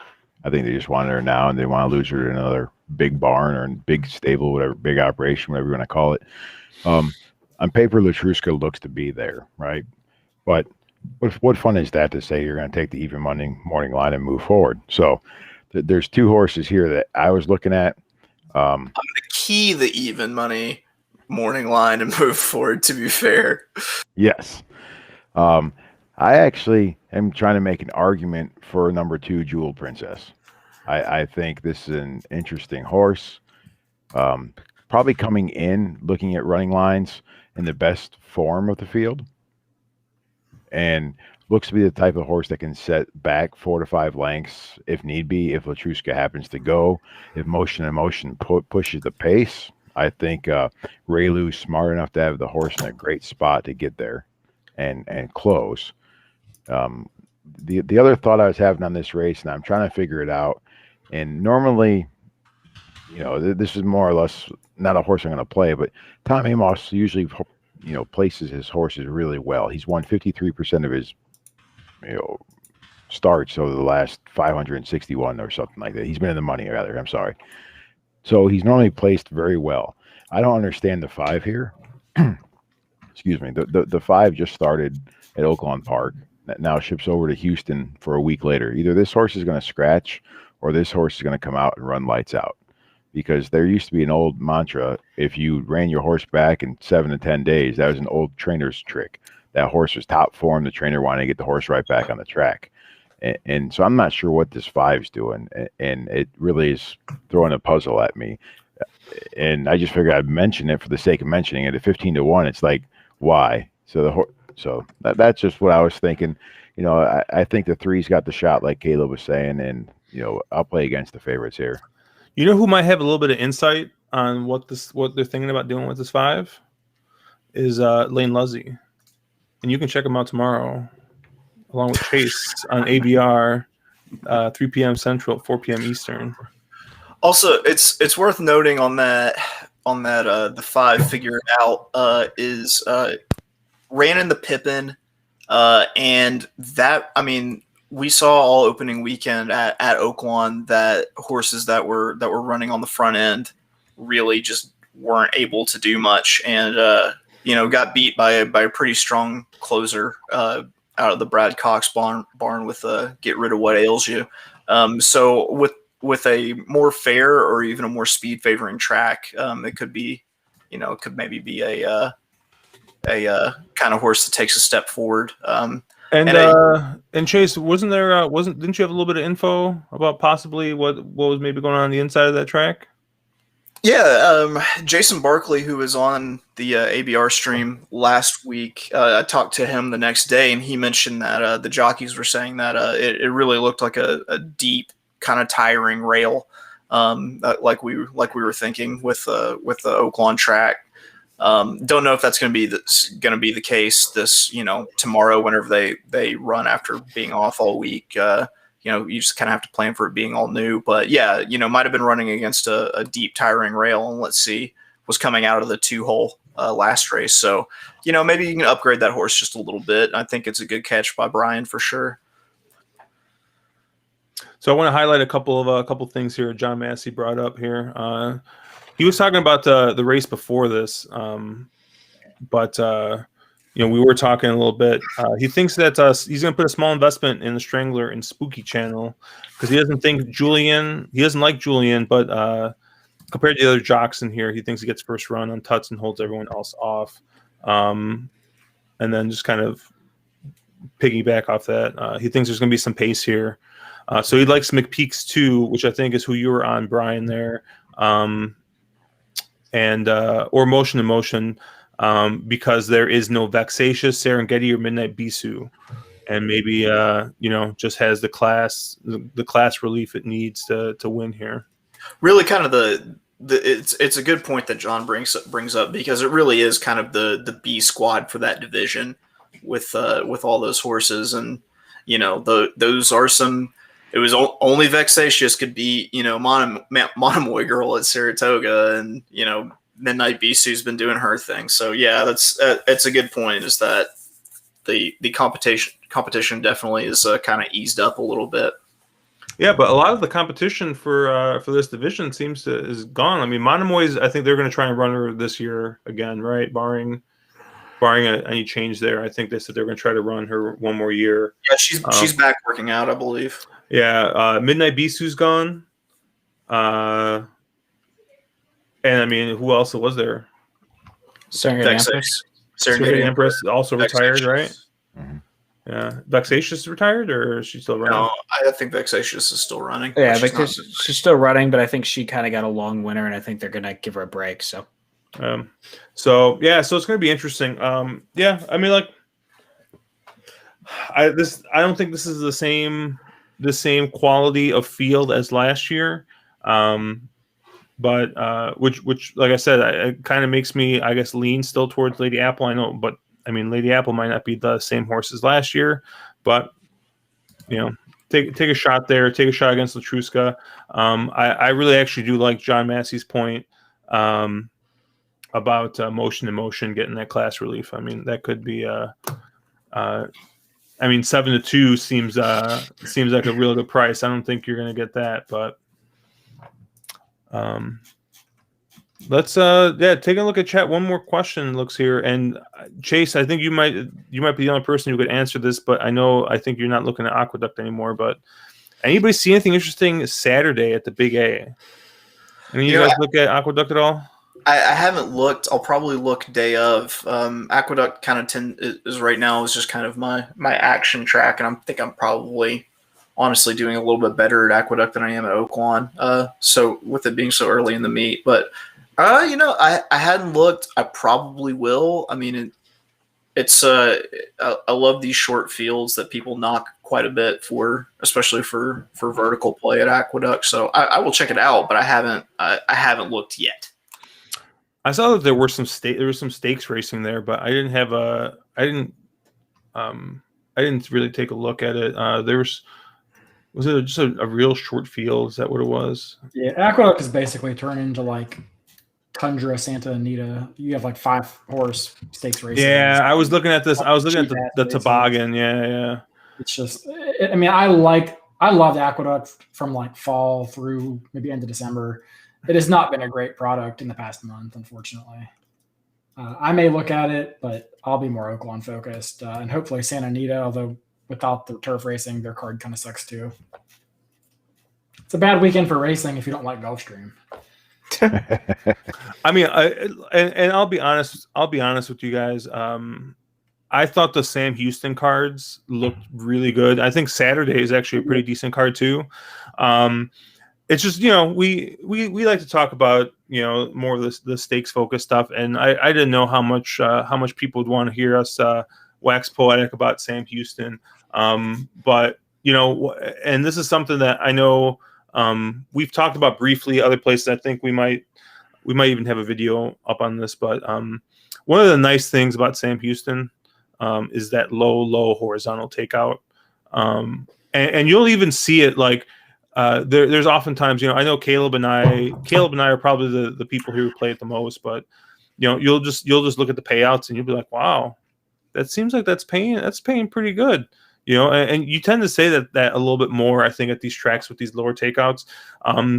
I think they just wanted her now, and they want to lose her to another big barn or big stable, whatever, big operation, whatever you want to call it. On paper, Latruska looks to be there, right? But what fun is that to say you're going to take the even morning line and move forward? So there's 2 horses here that I was looking at. I'm going to key the even money morning line and move forward, to be fair. Yes. I actually am trying to make an argument for number 2, Jewel Princess. I think this is an interesting horse. Probably coming in, looking at running lines in the best form of the field. And looks to be the type of horse that can set back 4 to 5 lengths if need be, if Latruska happens to go. If Motion Emotion pushes the pace, I think Raylu's smart enough to have the horse in a great spot to get there and close. the other thought I was having on this race, and I'm trying to figure it out. And normally, this is more or less not a horse I'm going to play, but Tom Amos usually, places his horses really well. He's won 53% of his, starts over the last 561 or something like that. He's been in the money, rather. I'm sorry. So he's normally placed very well. I don't understand the 5 here. Excuse me. The 5 just started at Oaklawn Park. That now ships over to Houston for a week later. Either this horse is going to scratch or this horse is going to come out and run lights out. Because there used to be an old mantra, if you ran your horse back in 7 to 10 days, that was an old trainer's trick. That horse was top form. The trainer wanted to get the horse right back on the track. And so I'm not sure what this 5's doing. And it really is throwing a puzzle at me. And I just figured I'd mention it for the sake of mentioning it. At 15-1, it's like, why? So that's just what I was thinking. I think the 3's got the shot, like Caleb was saying, and I'll play against the favorites here. You know who might have a little bit of insight on what they're thinking about doing with this 5 is Lane Luzzy, and you can check him out tomorrow, along with Chase on ABR, 3 p.m. Central, 4 p.m. Eastern. Also, it's worth noting on that the 5 figure it out is ran in the Pippin, and that, I mean, we saw all opening weekend at Oaklawn that horses that were running on the front end really just weren't able to do much, and got beat by a pretty strong closer out of the Brad Cox barn with Get Rid of What Ails You. So with a more fair or even a more speed favoring track, it could be, it could maybe be a kind of horse that takes a step forward. And Chase, didn't you have a little bit of info about possibly what was maybe going on the inside of that track? Yeah, Jason Barkley, who was on the ABR stream last week, I talked to him the next day, and he mentioned that the jockeys were saying that it really looked like a deep, kind of tiring rail, like we were thinking with the Oaklawn track. Don't know if that's going to be the case this tomorrow whenever they run after being off all week. You just kind of have to plan for it being all new. But yeah, might have been running against a deep, tiring rail, and let's see, was coming out of the 2-hole last race. So, maybe you can upgrade that horse just a little bit. I think it's a good catch by Brian for sure. So I want to highlight a couple things here John Massey brought up here. He was talking about the race before this, but we were talking a little bit. He thinks that he's going to put a small investment in the Strangler and Spooky Channel because he doesn't like Julian, but compared to the other jocks in here, he thinks he gets first run on Tuts and holds everyone else off. And then just kind of piggyback off that. He thinks there's going to be some pace here. So he likes McPeaks too, which I think is who you were on, Brian, there. And or Motion to Motion, because there is no Vexatious, Serengeti, or Midnight Bisou, and maybe just has the class relief it needs to win here. Really, kind of it's a good point that John brings up, because it really is kind of the B squad for that division with all those horses, and those are some. It was only Vexatious could beat, Monomoy Girl at Saratoga, and, Midnight Bisou's been doing her thing. So, yeah, that's a good point, is that the competition definitely is kind of eased up a little bit. Yeah, but a lot of the competition for this division is gone. I mean, Monomoy's, I think they're going to try and run her this year again, right? Barring any change there. I think they said they're going to try to run her one more year. Yeah, she's back working out, I believe. Yeah, Midnight Bisou's gone. And I mean, who else was there? Serengeti Empress also retired, right? Mm-hmm. Yeah. Vexatious is retired, or is she still running? No, I think Vexatious is still running. Yeah, she's still running, but I think she kind of got a long winter, and I think they're going to give her a break. So it's going to be interesting. Yeah, I mean, I don't think this is the same quality of field as last year. But which like I said, it kind of makes me, I guess, lean still towards Lady Apple. I know, but I mean, Lady Apple might not be the same horse as last year, but take a shot there. Take a shot against Latruska. I really actually do like John Massey's point about motion to motion getting that class relief. I mean, that could be 7-2 seems like a real good price. I don't think you're going to get that, but let's take a look at chat. One more question looks here, and Chase, I think you might be the only person who could answer this, but I think you're not looking at Aqueduct anymore. But anybody see anything interesting Saturday at the Big A? Any of you guys look at Aqueduct at all? I haven't looked. I'll probably look day of. Aqueduct kind of is right now is just kind of my action track, and I'm probably honestly doing a little bit better at Aqueduct than I am at Oaklawn. So with it being so early in the meet, but I hadn't looked. I probably will. I mean, it's I love these short fields that people knock quite a bit for, especially for vertical play at Aqueduct. So I will check it out, but I haven't looked yet. I saw that there was some stakes racing there, but I didn't really take a look at it. Was it just a real short field? Is that what it was? Yeah, Aqueduct is basically turned into like Tundra Santa Anita. You have like 5-horse stakes racing. Yeah, I was looking at this. I was looking at the toboggan. Yeah. It's just, I loved Aqueduct from like fall through maybe end of December. It has not been a great product in the past month, unfortunately. I may look at it, but I'll be more Oaklawn focused. And hopefully Santa Anita, although without the turf racing, their card kind of sucks too. It's a bad weekend for racing if you don't like Gulfstream. I mean, and I'll be honest with you guys. I thought the Sam Houston cards looked really good. I think Saturday is actually a pretty decent card too. It's just, we like to talk about, more of the stakes focused stuff. And I didn't know how much people would want to hear us wax poetic about Sam Houston. But, and this is something that I know we've talked about briefly other places. I think we might even have a video up on this, but one of the nice things about Sam Houston is that low horizontal takeout. And you'll even see it like, there's oftentimes, I know Caleb and I are probably the people who play it the most, but you'll just look at the payouts and you'll be like, wow, that seems like that's paying pretty good, and you tend to say that a little bit more, I think, at these tracks with these lower takeouts.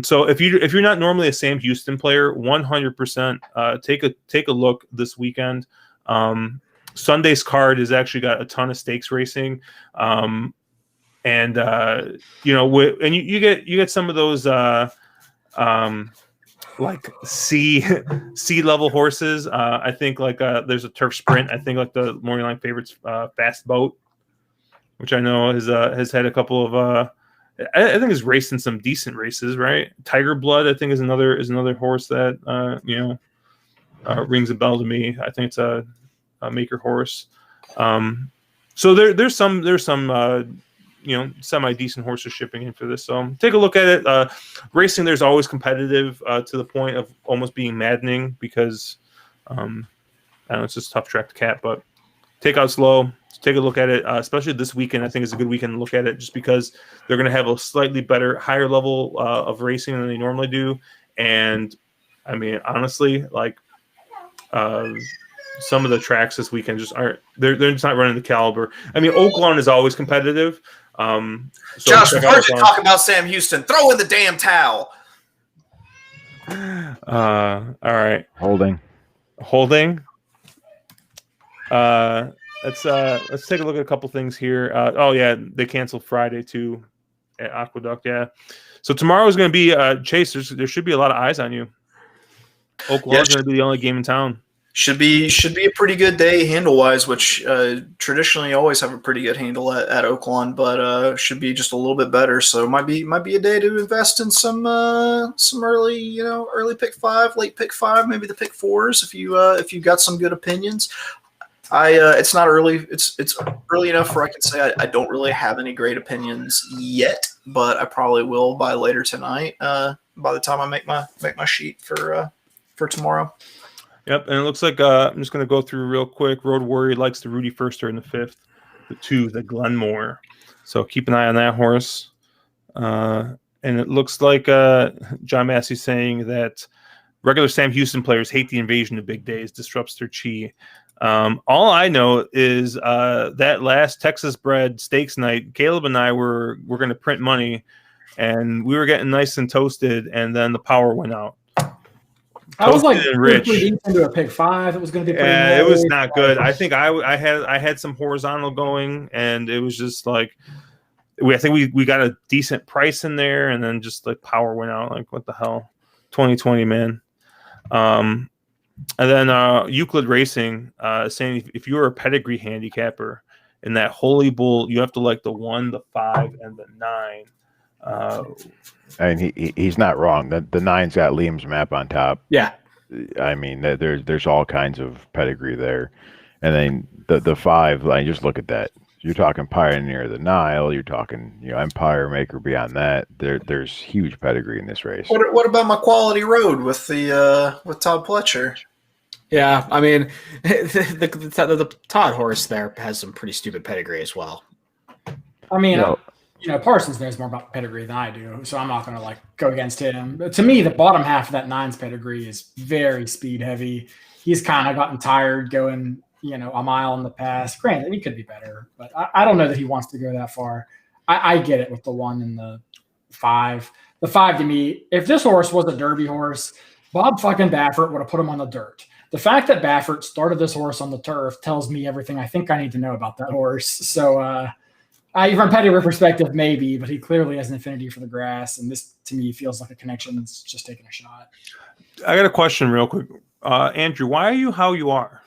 So if you're not normally a Sam Houston player, 100% take a look this weekend. Sunday's card has actually got a ton of stakes racing. And you get some of those like C level horses. I think like there's a turf sprint. I think like the Morning Line favorites, Fast Boat, which I know has had a couple of I think has raced in some decent races, right? Tiger Blood, I think, is another horse that rings a bell to me. I think it's a maker horse. So there's some semi-decent horses shipping in for this. So take a look at it. Racing there's always competitive to the point of almost being maddening because I don't know, it's just a tough track to cap, but takeout's low. Take a look at it, especially this weekend. I think it's a good weekend to look at it just because they're going to have a slightly higher level of racing than they normally do. And I mean, honestly, like some of the tracks this weekend just aren't, they're just not running the caliber. I mean, Oaklawn is always competitive. So Josh, we've heard you talk about Sam Houston. Throw in the damn towel. All right. Holding. Let's take a look at a couple things here. They canceled Friday too at Aqueduct. Yeah. So tomorrow is going to be Chase. There should be a lot of eyes on you. Oaklawn is going to be the only game in town. Should be a pretty good day handle wise, which traditionally always have a pretty good handle at Oaklawn, but should be just a little bit better. So might be a day to invest in some early early pick 5, late pick 5, maybe the pick 4s if you got some good opinions. It's not early. It's early enough where I can say I don't really have any great opinions yet, but I probably will by later tonight. By the time I make my sheet for tomorrow. Yep, and it looks like I'm just going to go through real quick. Road Warrior likes the Rudy Firster in the 5th. the Glenmore. So keep an eye on that horse. And it looks like John Massey saying that regular Sam Houston players hate the invasion of big days, disrupts their chi. All I know is that last Texas bred stakes night, Caleb and I were going to print money, and we were getting nice and toasted, and then the power went out. I was like rich into a pick 5. It was going to be pretty it was not good. I think I had some horizontal going, and it was just like I think we got a decent price in there, and then just like power went out. Like what the hell, 2020 man. And then Euclid Racing saying if you were a pedigree handicapper in that Holy Bull, you have to like the 1, the 5, and the 9. I mean, he's not wrong. The 9's got Liam's map on top. Yeah. I mean, there's all kinds of pedigree there. And then the 5, like, just look at that. You're talking Pioneer of the Nile. You're talking, Empire Maker beyond that. There's huge pedigree in this race. What about my Quality Road with Todd Pletcher? Yeah, I mean, the Todd horse there has some pretty stupid pedigree as well. I mean, Parsons knows more about pedigree than I do, so I'm not going to go against him. But to me, the bottom half of that 9's pedigree is very speed heavy. He's kind of gotten tired going, a mile in the pass. Granted, he could be better, but I don't know that he wants to go that far. I get it with the 1 and the 5. The 5 to me, if this horse was a Derby horse, Bob fucking Baffert would have put him on the dirt. The fact that Baffert started this horse on the turf tells me everything I think I need to know about that horse. So, from a pedigree perspective, maybe, but he clearly has an affinity for the grass, and this to me feels like a connection that's just taking a shot. I got a question real quick. Andrew, why are you how you are?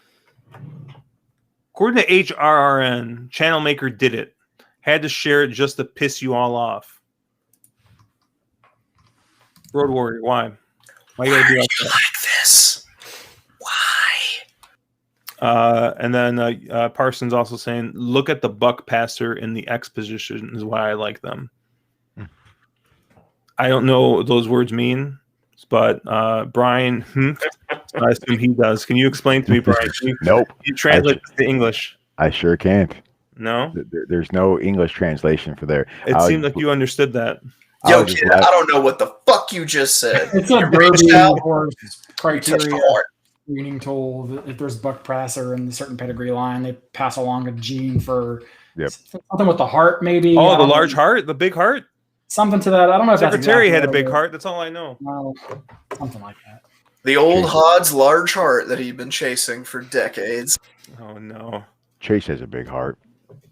According to HRRN, Channel Maker did it. Had to share it just to piss you all off. Road Warrior, why? Why you gotta be like that? Like this? Why? And then Parsons also saying, look at the buck passer in the X position is why I like them. I don't know what those words mean, but Brian, I assume he does. Can you explain to me, Brian? Nope. You translate to English. I sure can't. No? There's no English translation for there. It seemed like you understood that. Yo, kid, I don't know what the fuck you just said. It's a Derby horse criteria. Touch Screening tool. If there's buck passer in a certain pedigree line, they pass along a gene for something with the heart, maybe. Oh, the large heart, the big heart. Something to that. I don't know if Secretary had a big heart. That's all I know. No, something like that. The old Hod's large heart that he'd been chasing for decades. Oh no, Chase has a big heart.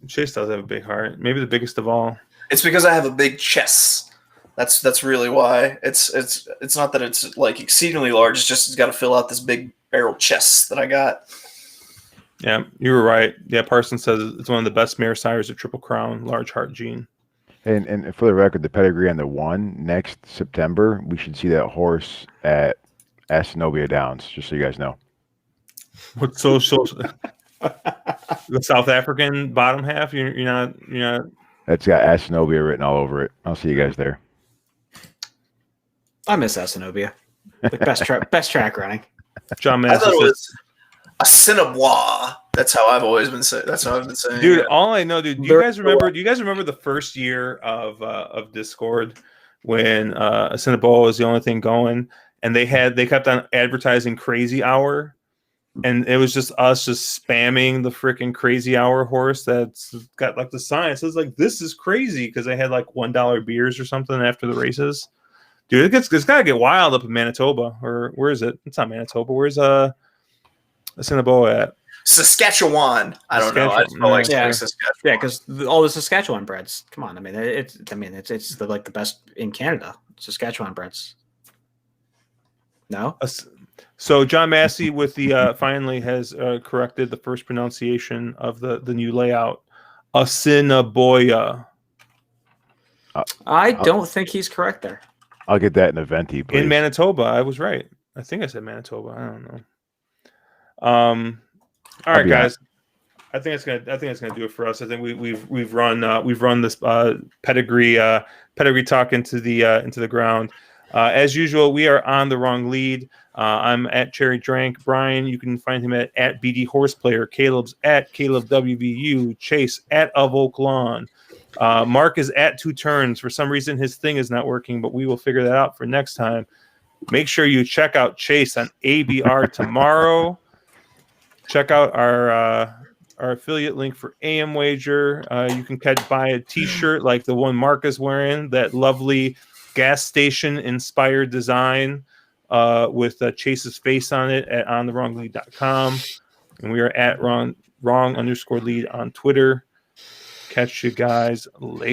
Chase does have a big heart. Maybe the biggest of all. It's because I have a big chest. That's really why. It's not that it's like exceedingly large. It's just it's got to fill out this big barrel chest that I got. Yeah, you were right. Yeah, Parsons says it's one of the best mare sires of Triple Crown, large heart gene. And for the record, the pedigree on the 1 next September, we should see that horse at Asinobia Downs. Just so you guys know. What so the South African bottom half? You're not. That's got Asinobia written all over it. I'll see you guys there. I miss Asinobia. The best track running. John I Massey thought it says, was a Cinnabon. That's how I've always been saying. That's how I've been saying. Dude, all I know, dude. Do you guys remember the first year of Discord when Cinnabon was the only thing going, and they kept on advertising Crazy Hour, and it was just us spamming the freaking Crazy Hour horse that's got like the sign. It says like this is crazy because they had like $1 beers or something after the races. Dude, it's gotta get wild up in Manitoba, or where is it? It's not Manitoba. Where's Cinnabon at? Saskatchewan. I don't know. I just felt like Saskatchewan. Yeah, because all the Saskatchewan breds. Come on, I mean it's the best in Canada. Saskatchewan breds. No. So John Massey with the finally has corrected the first pronunciation of the new layout. Assiniboia. I don't think he's correct there. I'll get that in a venti, please. In Manitoba, I was right. I think I said Manitoba. I don't know. All right, guys. I think it's gonna do it for us. I think we've run this pedigree talk into the ground. As usual, we are on the wrong lead. I'm at Cherry Drank. Brian, you can find him at BD Horseplayer. Caleb's at Caleb WVU. Chase at Of Oak Lawn. Mark is at Two Turns. For some reason, his thing is not working, but we will figure that out for next time. Make sure you check out Chase on ABR tomorrow. Check out our affiliate link for AM Wager. You can buy a T-shirt like the one Mark is wearing, that lovely gas station inspired design with Chase's face on it at ontherwronglead.com. And we are at wrong_lead on Twitter. Catch you guys later.